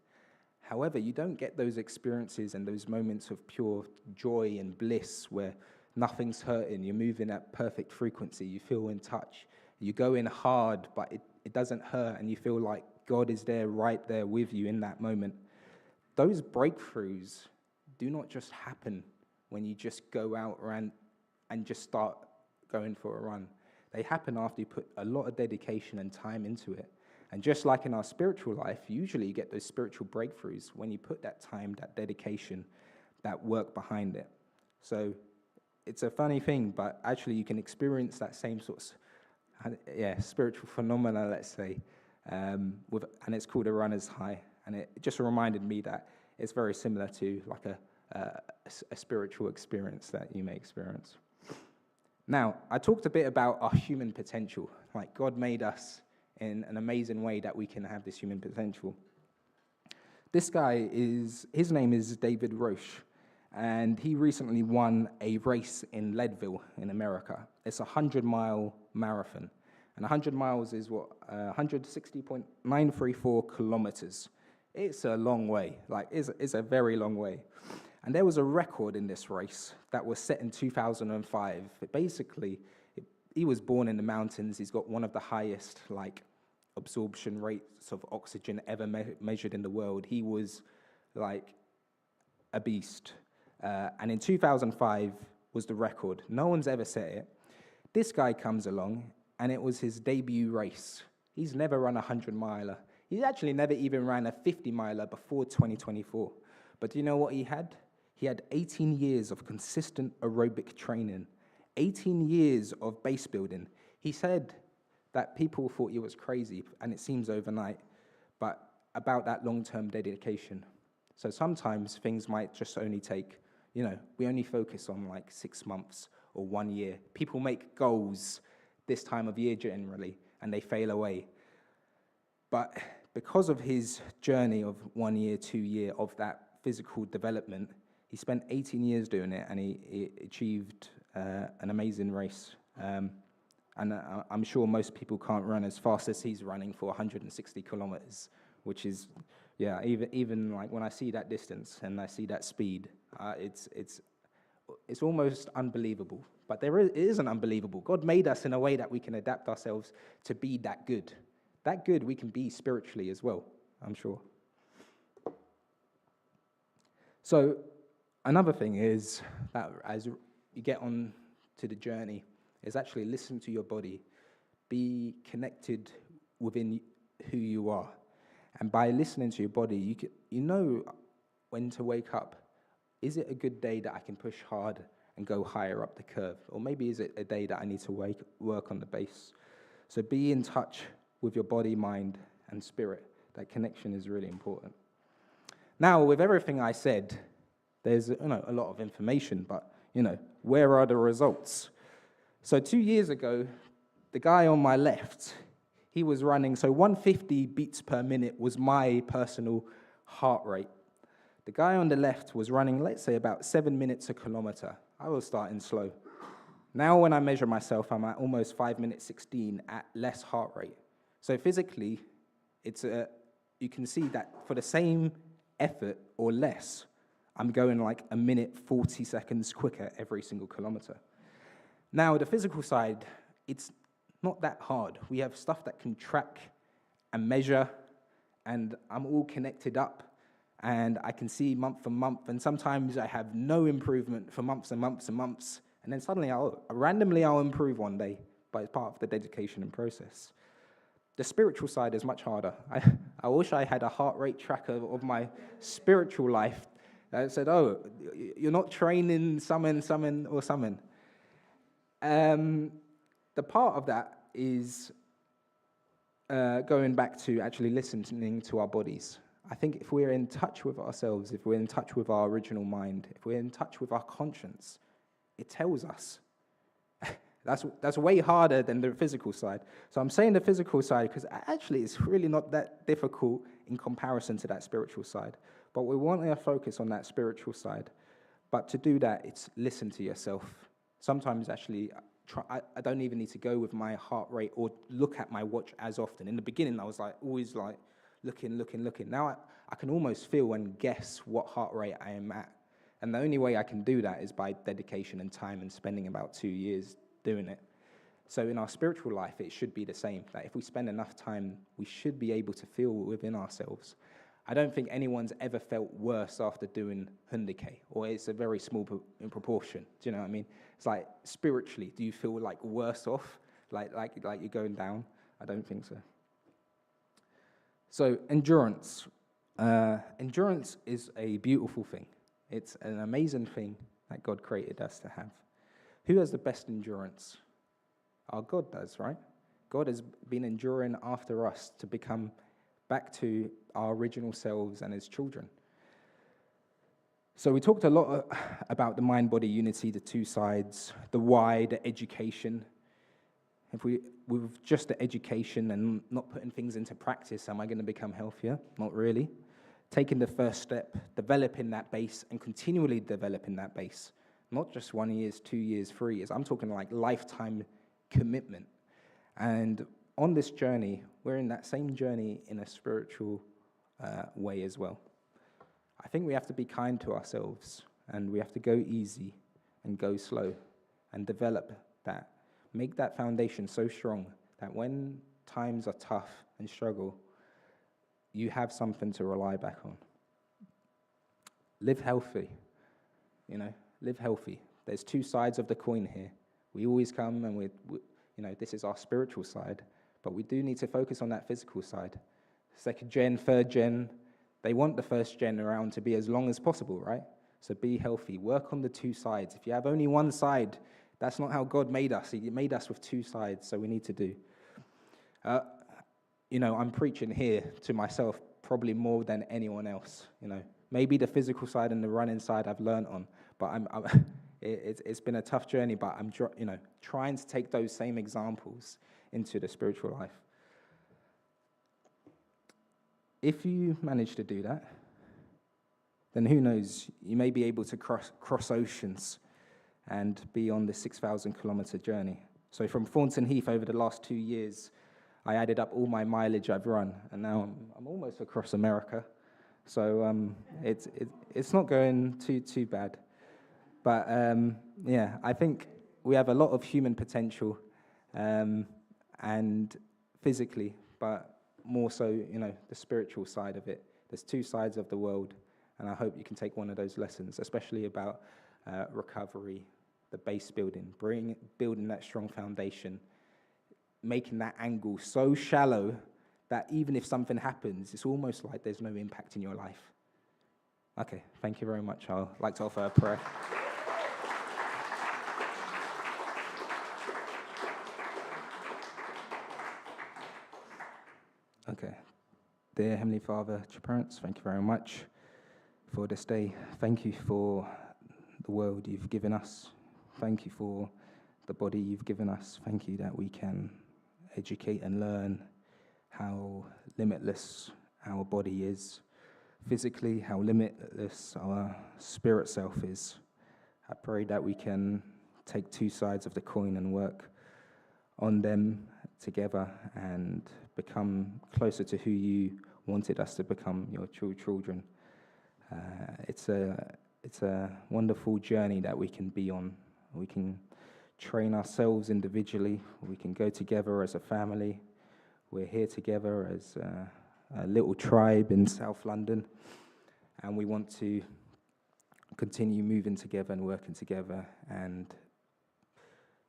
However, you don't get those experiences and those moments of pure joy and bliss where nothing's hurting, you're moving at perfect frequency, you feel in touch, you go in hard, but it doesn't hurt, and you feel like God is there, right there with you in that moment. Those breakthroughs do not just happen when you just go out and just start going for a run. They happen after you put a lot of dedication and time into it. And just like in our spiritual life, usually you get those spiritual breakthroughs when you put that time, that dedication, that work behind it. So it's a funny thing, but actually you can experience that same sort of spiritual phenomena, let's say, and it's called a runner's high. And it just reminded me that it's very similar to like a spiritual experience that you may experience. Now, I talked a bit about our human potential. Like God made us in an amazing way that we can have this human potential. This guy his name is David Roche, and he recently won a race in Leadville in America. It's a 100-mile marathon, and 100 miles is 160.934 kilometers. It's a long way, it's a very long way. And there was a record in this race that was set in 2005. He was born in the mountains. He's got one of the highest absorption rates of oxygen ever measured in the world. He was like a beast. And in 2005 was the record. No one's ever set it. This guy comes along, and it was his debut race. He's never run a 100-miler. He's actually never even ran a 50-miler before 2024. But do you know what he had? He had 18 years of consistent aerobic training, 18 years of base building. He said that people thought he was crazy, and it seems overnight, but about that long-term dedication. So sometimes things might just only take, we only focus on 6 months or 1 year. People make goals this time of year generally, and they fail away. But because of his journey of 1 year, 2 year of that physical development, he spent 18 years doing it, and he achieved an amazing race. And I'm sure most people can't run as fast as he's running for 160 kilometers, which is, even when I see that distance and I see that speed, it's almost unbelievable. But it isn't unbelievable. God made us in a way that we can adapt ourselves to be that good. That good we can be spiritually as well, I'm sure. So another thing is that as you get on to the journey, is actually listen to your body. Be connected within who you are. And by listening to your body, you know when to wake up. Is it a good day that I can push hard and go higher up the curve? Or maybe is it a day that I need to work on the base? So be in touch with your body, mind, and spirit. That connection is really important. Now, with everything I said, there's a lot of information, but where are the results? So 2 years ago, the guy on my left, he was running, so 150 beats per minute was my personal heart rate. The guy on the left was running, let's say, about 7 minutes a kilometer. I was starting slow. Now when I measure myself, I'm at almost 5 minutes 16 at less heart rate. So physically, you can see that for the same effort or less, I'm going 1 minute 40 seconds quicker every single kilometer. Now, the physical side, it's not that hard. We have stuff that can track and measure, and I'm all connected up, and I can see month for month, and sometimes I have no improvement for months and months and months, and then suddenly I'll improve one day, but it's part of the dedication and process. The spiritual side is much harder. I wish I had a heart rate tracker of my spiritual life that said, you're not training, summon, or summon. The part of that is going back to actually listening to our bodies. I think if we're in touch with ourselves, if we're in touch with our original mind, if we're in touch with our conscience, it tells us. That's way harder than the physical side. So I'm saying the physical side because actually it's really not that difficult in comparison to that spiritual side. But we want to focus on that spiritual side. But to do that, it's listen to yourself. Sometimes actually, I don't even need to go with my heart rate or look at my watch as often. In the beginning, I was always looking. Now I can almost feel and guess what heart rate I am at. And the only way I can do that is by dedication and time and spending about 2 years doing it. So in our spiritual life, it should be the same. That if we spend enough time, we should be able to feel within ourselves. I don't think anyone's ever felt worse after doing Hundike, or it's a very small in proportion. Do you know what I mean? It's like spiritually, do you feel like worse off, like you're going down? I don't think so. So endurance. Endurance is a beautiful thing. It's an amazing thing that God created us to have. Who has the best endurance? Our God does, right? God has been enduring after us to become back to our original selves and his children. So we talked a lot about the mind-body unity, the two sides, the why, the education. If with just the education and not putting things into practice, am I going to become healthier? Not really. Taking the first step, developing that base, and continually developing that base. Not just 1 year, 2 years, 3 years. I'm talking like lifetime commitment. And on this journey, we're in that same journey in a spiritual way as well. I think we have to be kind to ourselves, and we have to go easy and go slow and develop that. Make that foundation so strong that when times are tough and struggle, you have something to rely back on. Live healthy, live healthy. There's two sides of the coin here. We always come and this is our spiritual side, but we do need to focus on that physical side. Second gen, third gen, they want the first gen around to be as long as possible, right? So be healthy. Work on the two sides. If you have only one side, that's not how God made us. He made us with two sides, so we need to do. I'm preaching here to myself probably more than anyone else. Maybe the physical side and the running side I've learned on, but it's been a tough journey. But I'm trying to take those same examples into the spiritual life. If you manage to do that, then who knows? You may be able to cross oceans and be on the 6,000-kilometer journey. So from Thornton Heath over the last 2 years, I added up all my mileage I've run, and now I'm almost across America. So it's not going too bad. But I think we have a lot of human potential, and physically, but more so, the spiritual side of it. There's two sides of the world, and I hope you can take one of those lessons, especially about recovery, the base building, building that strong foundation, making that angle so shallow that even if something happens, it's almost like there's no impact in your life. Okay, thank you very much. I'd like to offer a prayer. Okay. Dear Heavenly Father, to your parents, thank you very much for this day. Thank you for the world you've given us. Thank you for the body you've given us. Thank you that we can educate and learn how limitless our body is physically, how limitless our spirit self is. I pray that we can take two sides of the coin and work on them together and become closer to who you wanted us to become, your true children. It's a wonderful journey that we can be on. We can train ourselves individually. We can go together as a family. We're here together as a little tribe in South London, and we want to continue moving together and working together, and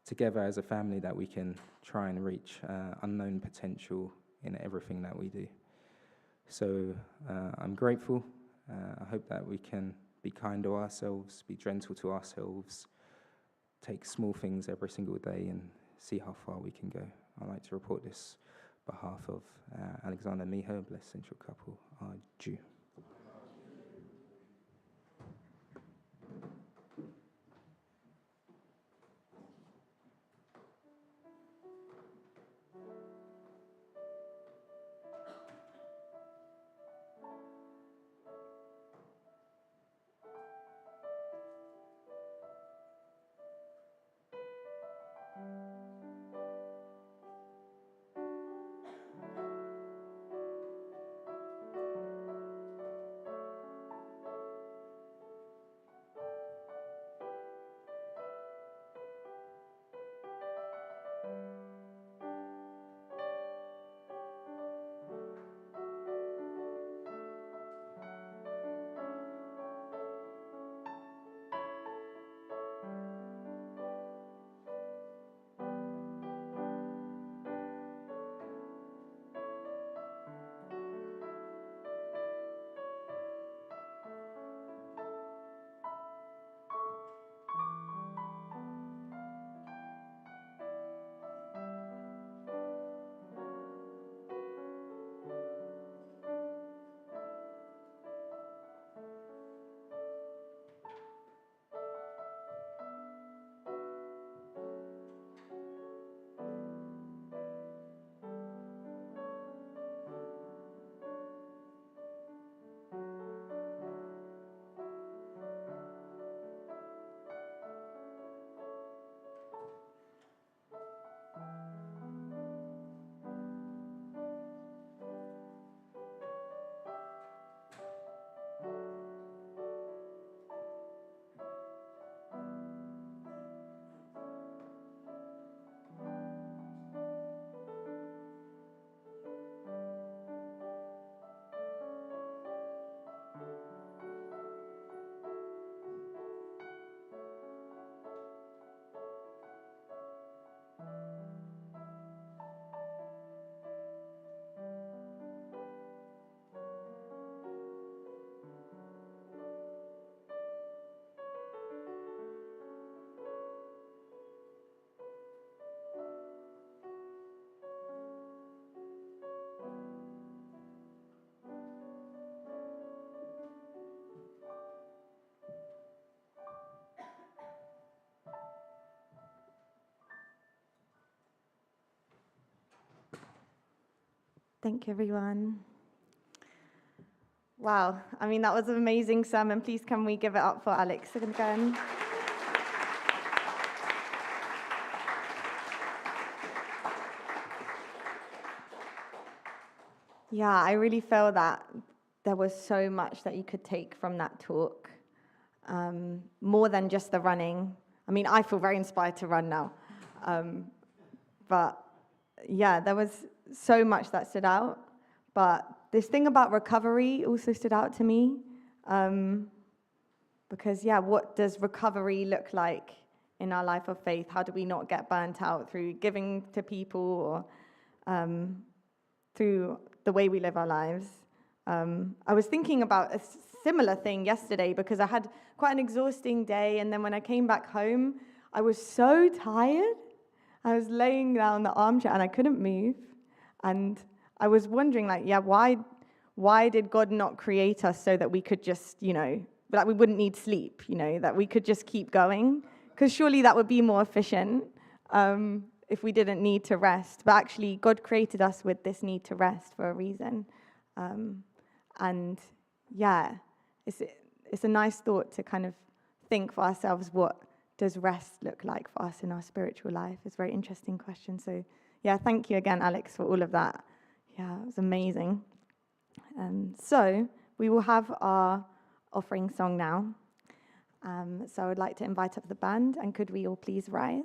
together as a family that we can try and reach unknown potential in everything that we do. So I'm grateful. I hope that we can be kind to ourselves, be gentle to ourselves, take small things every single day and see how far we can go. I'd like to report this behalf of Alexander and Miho, blessed central couple, are due. Thank you, everyone. Wow, I mean, that was an amazing sermon. Please, can we give it up for Alex again? Yeah, I really feel that there was so much that you could take from that talk, more than just the running. I mean, I feel very inspired to run now. But yeah, there was so much that stood out. But this thing about recovery also stood out to me. Because, yeah, what does recovery look like in our life of faith? How do we not get burnt out through giving to people or through the way we live our lives? I was thinking about a similar thing yesterday because I had quite an exhausting day, and then when I came back home, I was so tired. I was laying down in the armchair and I couldn't move. And I was wondering, like, yeah, why did God not create us so that we could just, that we wouldn't need sleep, that we could just keep going? Because surely that would be more efficient if we didn't need to rest. But actually, God created us with this need to rest for a reason. And yeah, it's a nice thought to kind of think for ourselves, what does rest look like for us in our spiritual life? It's a very interesting question. So yeah, thank you again, Alex, for all of that. Yeah, it was amazing. So we will have our offering song now. So I would like to invite up the band, and could we all please rise?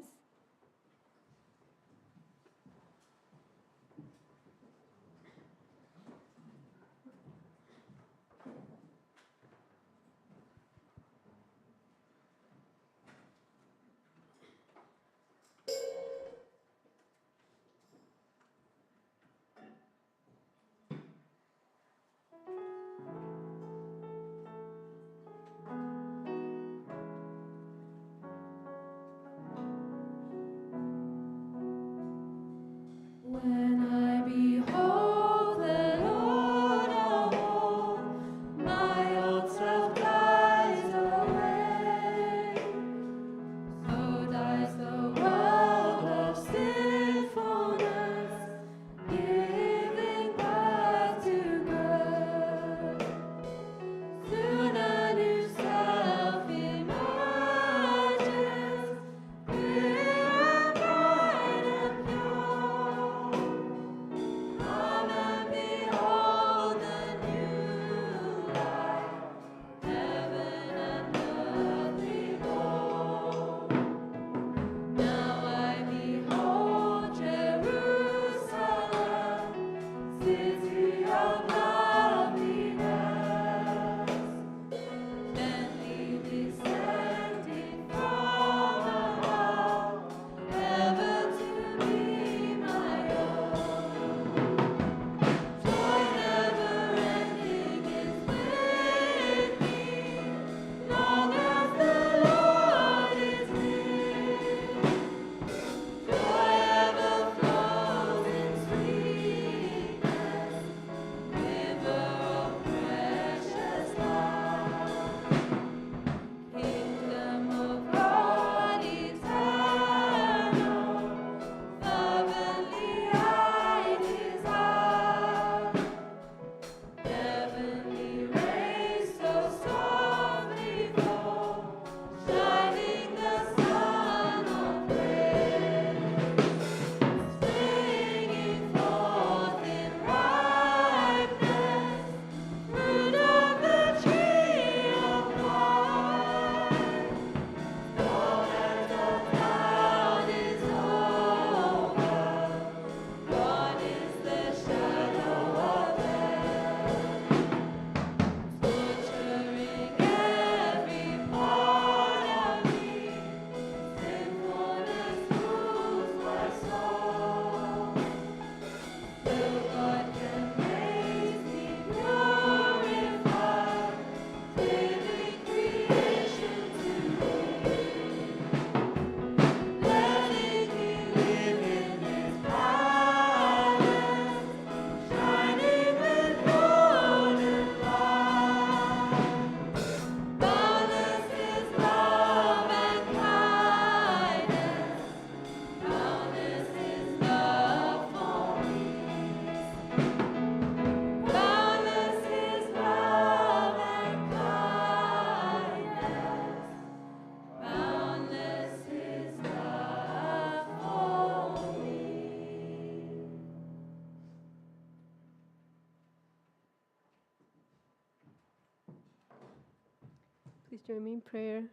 Please join me in prayer.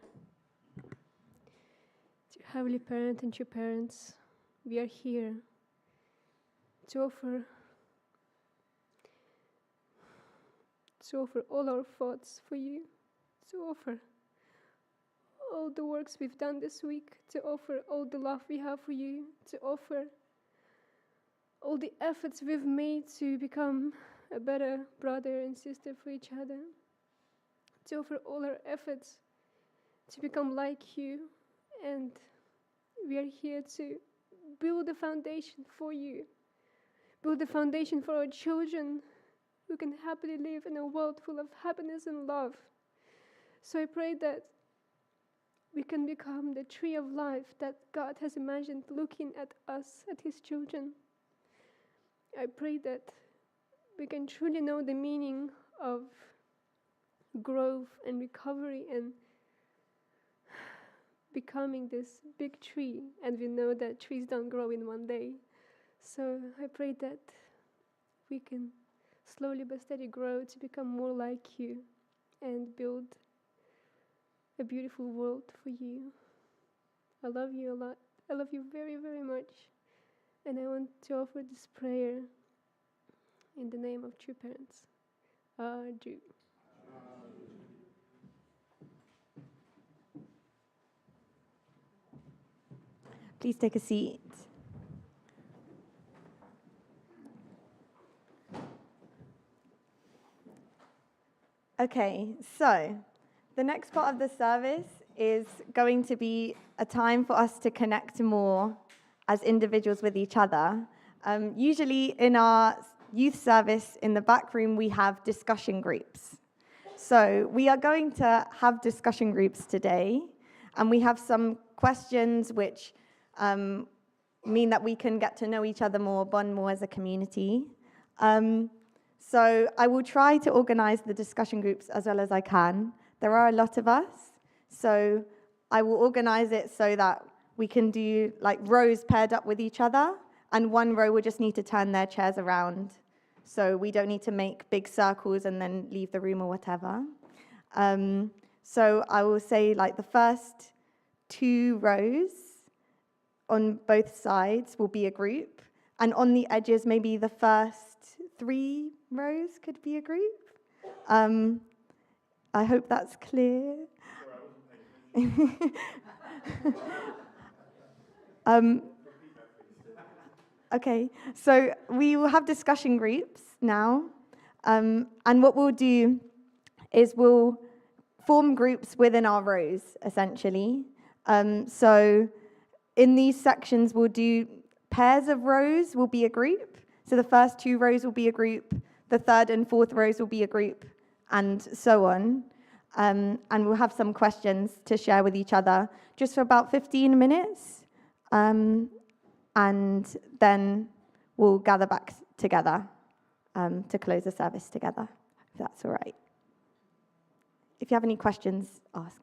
Dear Heavenly Parent and your parents, we are here to offer all our thoughts for you, to offer all the works we've done this week, to offer all the love we have for you, to offer all the efforts we've made to become a better brother and sister for each other, to offer all our efforts to become like you. And we are here to build a foundation for you, build a foundation for our children who can happily live in a world full of happiness and love. So I pray that we can become the tree of life that God has imagined looking at us, at his children. I pray that we can truly know the meaning of growth and recovery and becoming this big tree. And we know that trees don't grow in one day. So I pray that we can slowly but steady grow to become more like you and build a beautiful world for you. I love you a lot. I love you very, very much. And I want to offer this prayer in the name of true parents. Adu. Please take a seat. Okay, so the next part of the service is going to be a time for us to connect more as individuals with each other. Usually in our youth service in the back room, we have discussion groups. So we are going to have discussion groups today, and we have some questions which mean that we can get to know each other more, bond more as a community. So I will try to organize the discussion groups as well as I can. There are a lot of us, so I will organize it so that we can do like rows paired up with each other, and one row will just need to turn their chairs around. So we don't need to make big circles and then leave the room or whatever. So I will say like the first 2 rows on both sides will be a group, and on the edges, maybe the first 3 rows could be a group. I hope that's clear. Okay, so we will have discussion groups now, and what we'll do is we'll form groups within our rows, essentially. So in these sections, we'll do pairs of rows will be a group. So the first 2 rows will be a group, the 3rd and 4th rows will be a group, and so on. And we'll have some questions to share with each other, just for about 15 minutes. And then we'll gather back together to close the service together, if that's all right. If you have any questions, ask.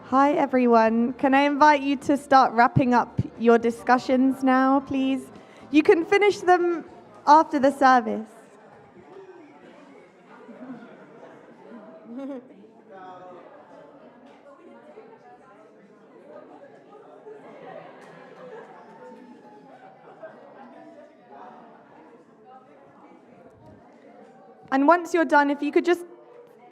Hi, everyone. Can I invite you to start wrapping up your discussions now, please? You can finish them after the service. And once you're done, if you could just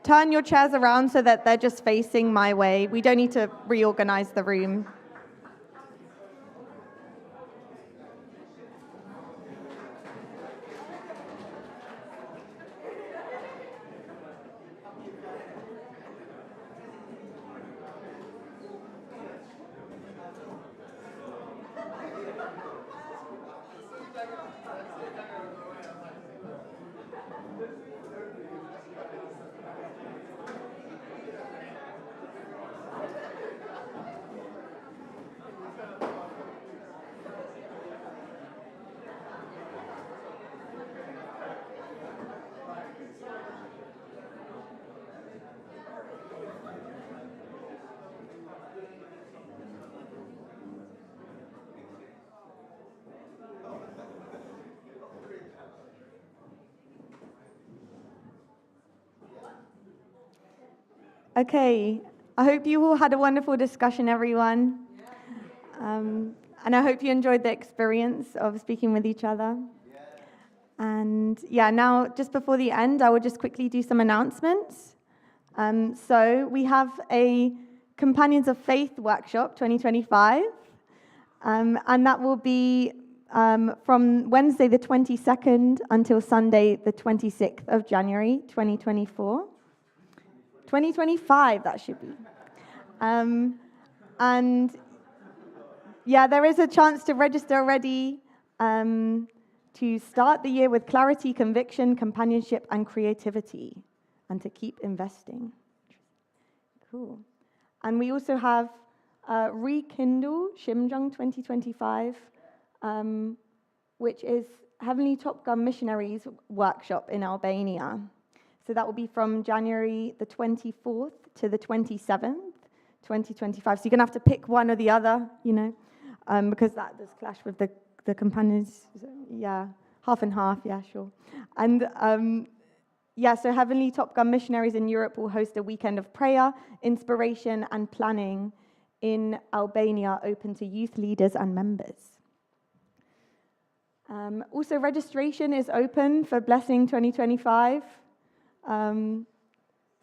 turn your chairs around so that they're just facing my way. We don't need to reorganize the room. Okay, I hope you all had a wonderful discussion, everyone. And I hope you enjoyed the experience of speaking with each other. And yeah, now just before the end, I will just quickly do some announcements. So we have a Companions of Faith workshop 2025, and that will be from Wednesday the 22nd until Sunday the 26th of January 2024. 2025, that should be. And yeah, there is a chance to register already to start the year with clarity, conviction, companionship, and creativity, and to keep investing. Cool. And we also have Rekindle Shimjong 2025, which is Heavenly Top Gun Missionaries workshop in Albania. So that will be from January the 24th to the 27th, 2025. So you're going to have to pick one or the other, because that does clash with the companions. Yeah, half and half, yeah, sure. And so Heavenly Top Gun Missionaries in Europe will host a weekend of prayer, inspiration, and planning in Albania, open to youth leaders and members. Also, registration is open for Blessing 2025.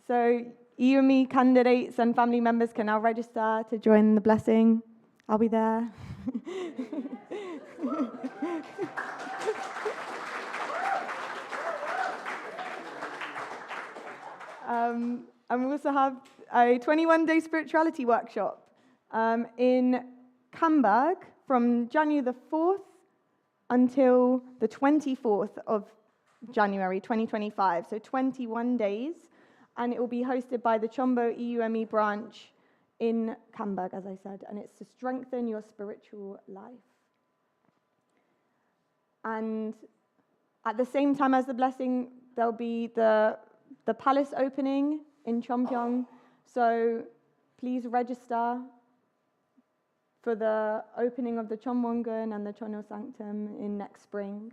So EUME candidates and family members can now register to join the Blessing. I'll be there. And we also have a 21-day spirituality workshop in Hamburg from January the 4th until the 24th of January 2025, so 21 days, and it will be hosted by the Chombo EUME branch in Hamburg, as I said, and it's to strengthen your spiritual life. And at the same time as the Blessing, there'll be the palace opening in Chongpyeong, so please register for the opening of the Chonwongun and the Chono Sanctum in next spring.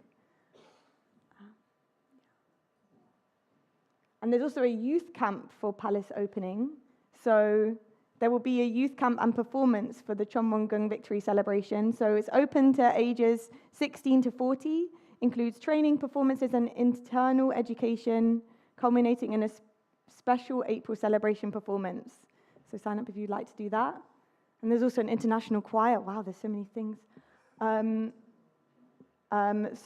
And there's also a youth camp for Palace opening. So there will be a youth camp and performance for the Chonwongun Victory Celebration. So it's open to ages 16 to 40, includes training, performances, and internal education, culminating in a special April celebration performance. So sign up if you'd like to do that. And there's also an international choir. Wow, there's so many things. So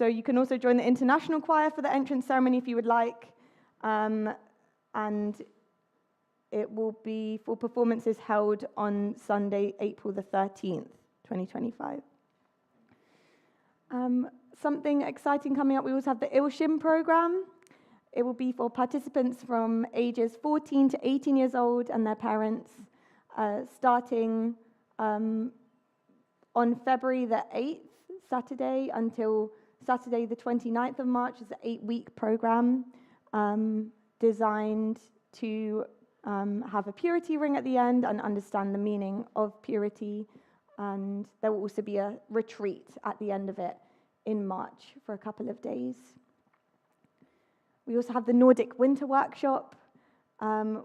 you can also join the international choir for the entrance ceremony if you would like. And it will be for performances held on Sunday, April the 13th, 2025. Something exciting coming up, we also have the Ilshim program. It will be for participants from ages 14 to 18 years old and their parents, starting on February the 8th, Saturday, until Saturday the 29th of March. It's an 8-week program designed to have a purity ring at the end and understand the meaning of purity. And there will also be a retreat at the end of it in March for a couple of days. We also have the Nordic Winter Workshop,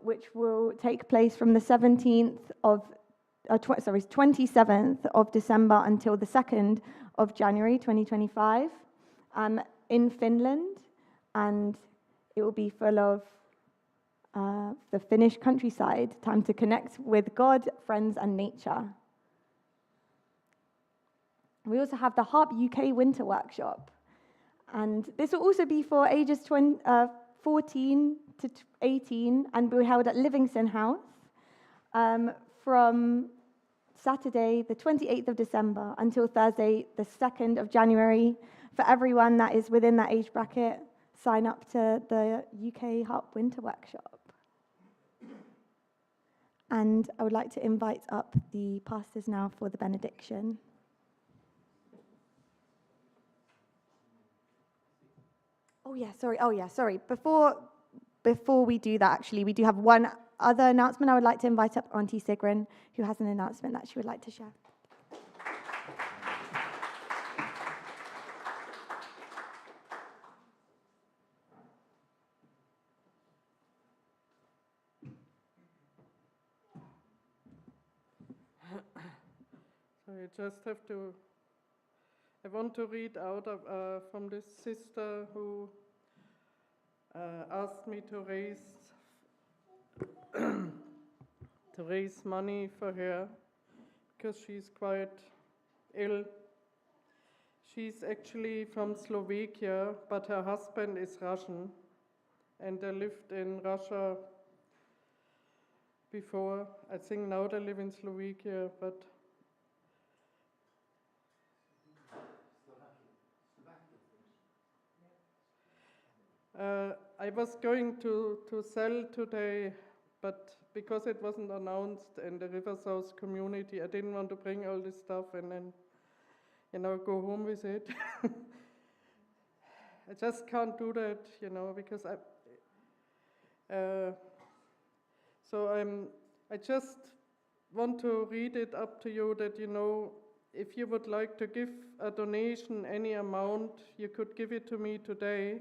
which will take place from the 27th of December until the 2nd of January 2025 in Finland. And it will be full of the Finnish countryside, time to connect with God, friends, and nature. We also have the Harp UK Winter Workshop. And this will also be for ages 14 to 18 and will be held at Livingston House from Saturday, the 28th of December until Thursday, the 2nd of January. For everyone that is within that age bracket, sign up to the UK Harp Winter Workshop. And I would like to invite up the pastors now for the benediction. Oh yeah, sorry. Before we do that, actually, we do have one other announcement. I would like to invite up Auntie Sigrun, who has an announcement that she would like to share. So I want to read out from this sister who asked me to raise money for her because she's quite ill. She's actually from Slovakia, but her husband is Russian, and they lived in Russia before. I think now they live in Slovakia, but I was going to sell today, but because it wasn't announced in the River South community, I didn't want to bring all this stuff and then, go home with it. I just can't do that, because I just want to read it up to you that, if you would like to give a donation, any amount, you could give it to me today.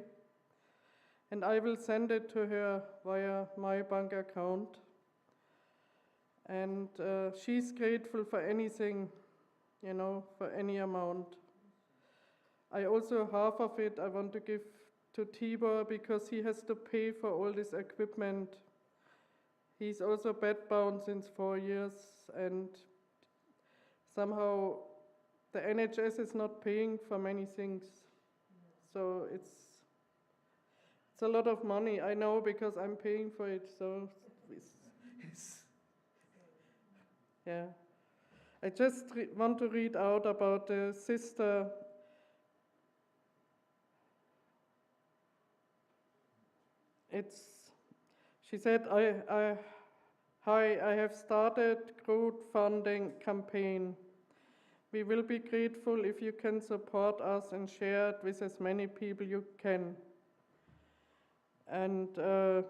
And I will send it to her via my bank account. And she's grateful for anything, for any amount. I also, half of it I want to give to Tibor because he has to pay for all this equipment. He's also bedbound since 4 years, and somehow the NHS is not paying for many things. So it's a lot of money, I know, because I'm paying for it, so yeah. I just want to read out about the sister. She said, Hi, I have started crowdfunding campaign. We will be grateful if you can support us and share it with as many people you can. And I'm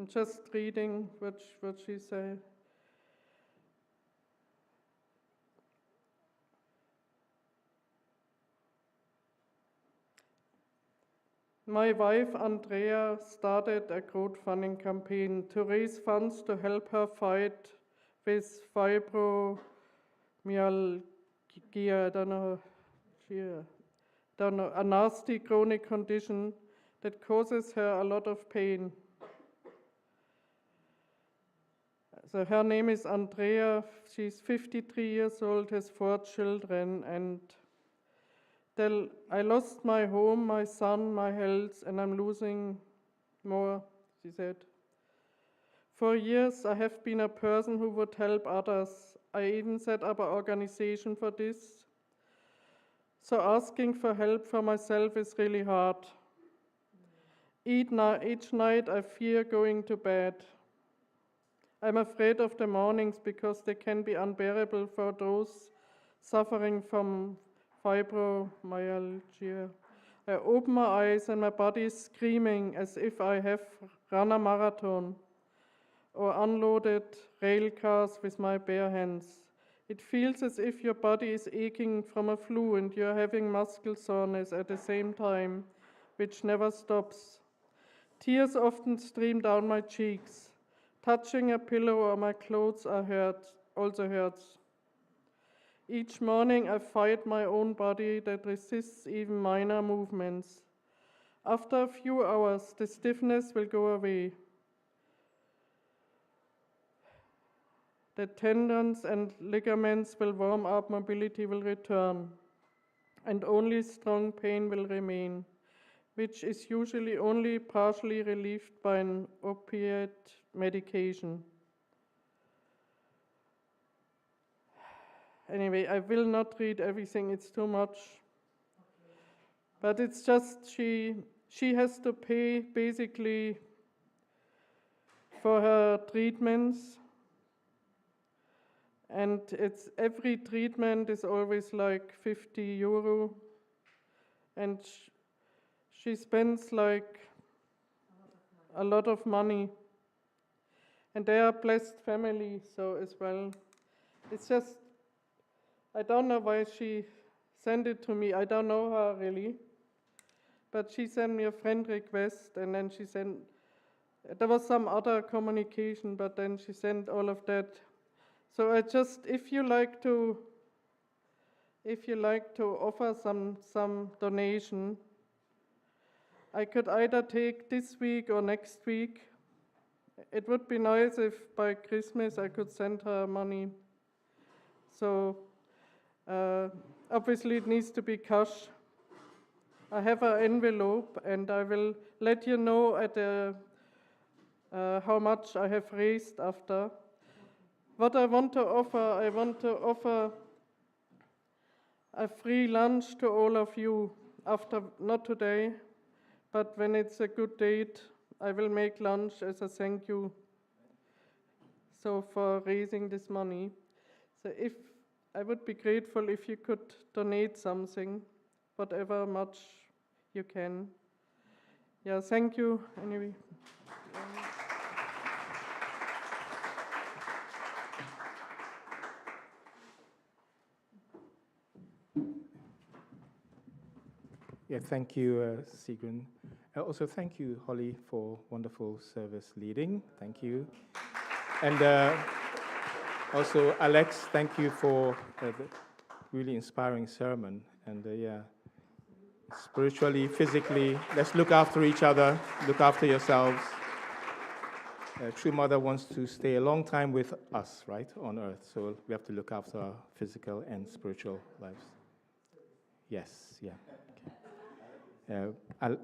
just reading what she said. My wife Andrea started a crowdfunding campaign to raise funds to help her fight with fibromyalgia, a nasty chronic condition that causes her a lot of pain. So her name is Andrea. She's 53 years old, has 4 children, and I lost my home, my son, my health, and I'm losing more, she said. For years, I have been a person who would help others. I even set up an organization for this. So asking for help for myself is really hard. Each night I fear going to bed. I'm afraid of the mornings because they can be unbearable for those suffering from fibromyalgia. I open my eyes and my body is screaming as if I have run a marathon or unloaded rail cars with my bare hands. It feels as if your body is aching from a flu and you're having muscle soreness at the same time, which never stops. Tears often stream down my cheeks. Touching a pillow or my clothes also hurts. Each morning I fight my own body that resists even minor movements. After a few hours, the stiffness will go away. The tendons and ligaments will warm up, mobility will return, and only strong pain will remain, which is usually only partially relieved by an opiate medication. Anyway, I will not read everything, it's too much. But it's just she has to pay basically for her treatments. And it's every treatment is always like 50 euro. And she spends like a lot of money. And they are blessed family, so as well. It's just, I don't know why she sent it to me. I don't know her really. But she sent me a friend request, and then she sent, there was some other communication, but then she sent all of that. So I just, if you like to offer some donation, I could either take this week or next week. It would be nice if by Christmas I could send her money. So obviously it needs to be cash. I have an envelope, and I will let you know at how much I have raised after. What I want to offer a free lunch to all of you after, not today, but when it's a good date, I will make lunch as a thank you. So for raising this money. So if I would be grateful if you could donate something, whatever much you can. Yeah, thank you anyway. Yeah, thank you, Sigrun. Also, thank you, Holly, for wonderful service leading. Thank you. And also, Alex, thank you for the really inspiring sermon. And yeah, spiritually, physically, let's look after each other, look after yourselves. True Mother wants to stay a long time with us, right, on earth. So we have to look after our physical and spiritual lives. Yes, yeah.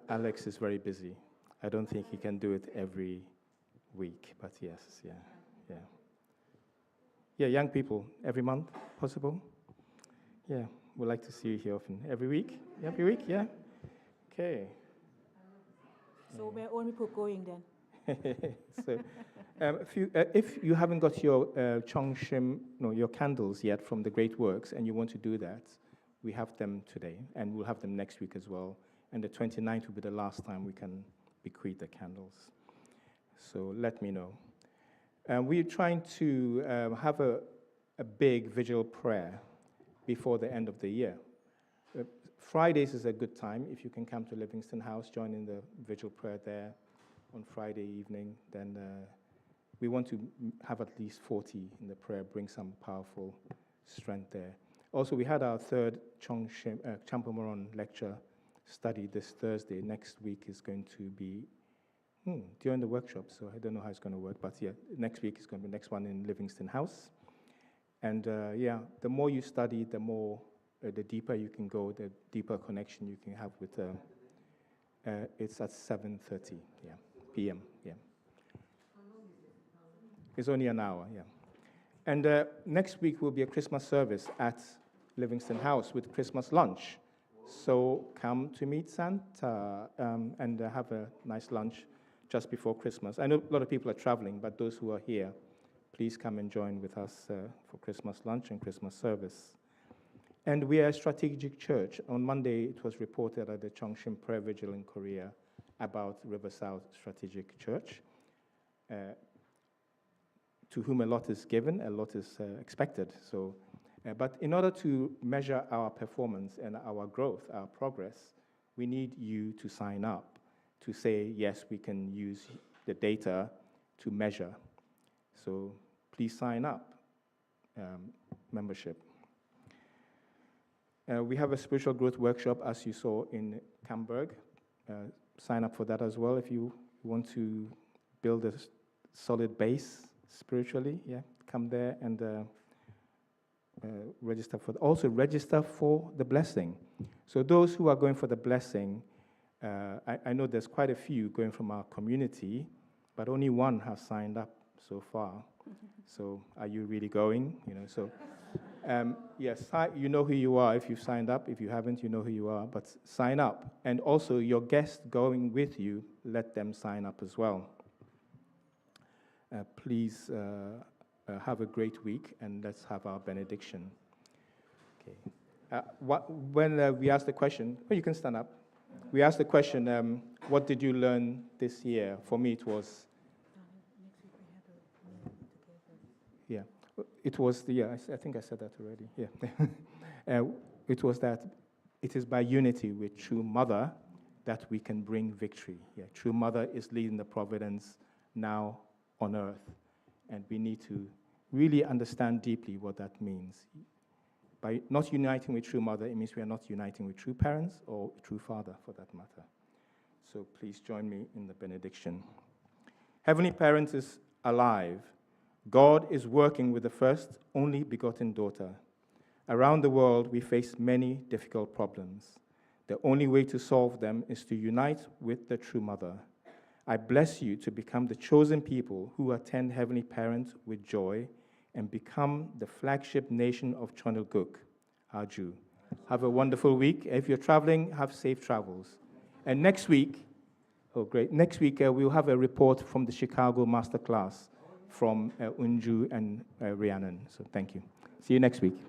Alex is very busy. I don't think he can do it every week, but yes, yeah. Yeah, young people, every month, possible? Yeah, we'd like to see you here often. Every week? Every week, yeah? Okay. So where only people going then? So, if you haven't got your your candles yet from the Great Works, and you want to do that, we have them today, and we'll have them next week as well. And the 29th will be the last time we can bequeath the candles. So let me know. We're trying to have a big vigil prayer before the end of the year. Fridays is a good time. If you can come to Livingston House, join in the vigil prayer there on Friday evening, then we want to have at least 40 in the prayer, bring some powerful strength there. Also, we had our third Champamoron lecture study this Thursday. Next week is going to be during the workshop, so I don't know how it's going to work, but yeah, next week is going to be the next one in Livingston House. And yeah, the more you study, the more, the deeper you can go, the deeper connection you can have with, it's at 7:30 p.m., yeah. It's only an hour, yeah. And next week will be a Christmas service at Livingston House with Christmas lunch. So come to meet Santa and have a nice lunch just before Christmas. I know a lot of people are traveling, but those who are here, please come and join with us for Christmas lunch and Christmas service. And we are a strategic church. On Monday, it was reported at the Chongshim Prayer Vigil in Korea about River South Strategic Church, to whom a lot is given, a lot is expected. So, but in order to measure our performance and our growth, our progress, we need you to sign up, to say, yes, we can use the data to measure. So please sign up, membership. We have a spiritual growth workshop, as you saw in Camberg. Sign up for that as well if you want to build a solid base spiritually. Yeah, come there and register for. Also register for the blessing. So those who are going for the blessing, I know there's quite a few going from our community, but only one has signed up so far. So are you really going? You know, so. Yes, you know who you are if you've signed up. If you haven't, you know who you are, but sign up. And also, your guests going with you, let them sign up as well. Please have a great week, and let's have our benediction. Okay. When we asked the question, you can stand up. We asked the question, what did you learn this year? For me, it was... Yeah. It was I think I said that already. Yeah, it was that it is by unity with True Mother that we can bring victory. Yeah, True Mother is leading the providence now on earth, and we need to really understand deeply what that means. By not uniting with True Mother, it means we are not uniting with true parents or true father, for that matter. So please join me in the benediction. Heavenly Parents is alive. God is working with the first only begotten daughter. Around the world, we face many difficult problems. The only way to solve them is to unite with the True Mother. I bless you to become the chosen people who attend Heavenly Parent with joy and become the flagship nation of Chonilguk, Aju. Have a wonderful week. If you're traveling, have safe travels. And next week, next week we'll have a report from the Chicago Masterclass from Unju and Rhiannon. So thank you. See you next week.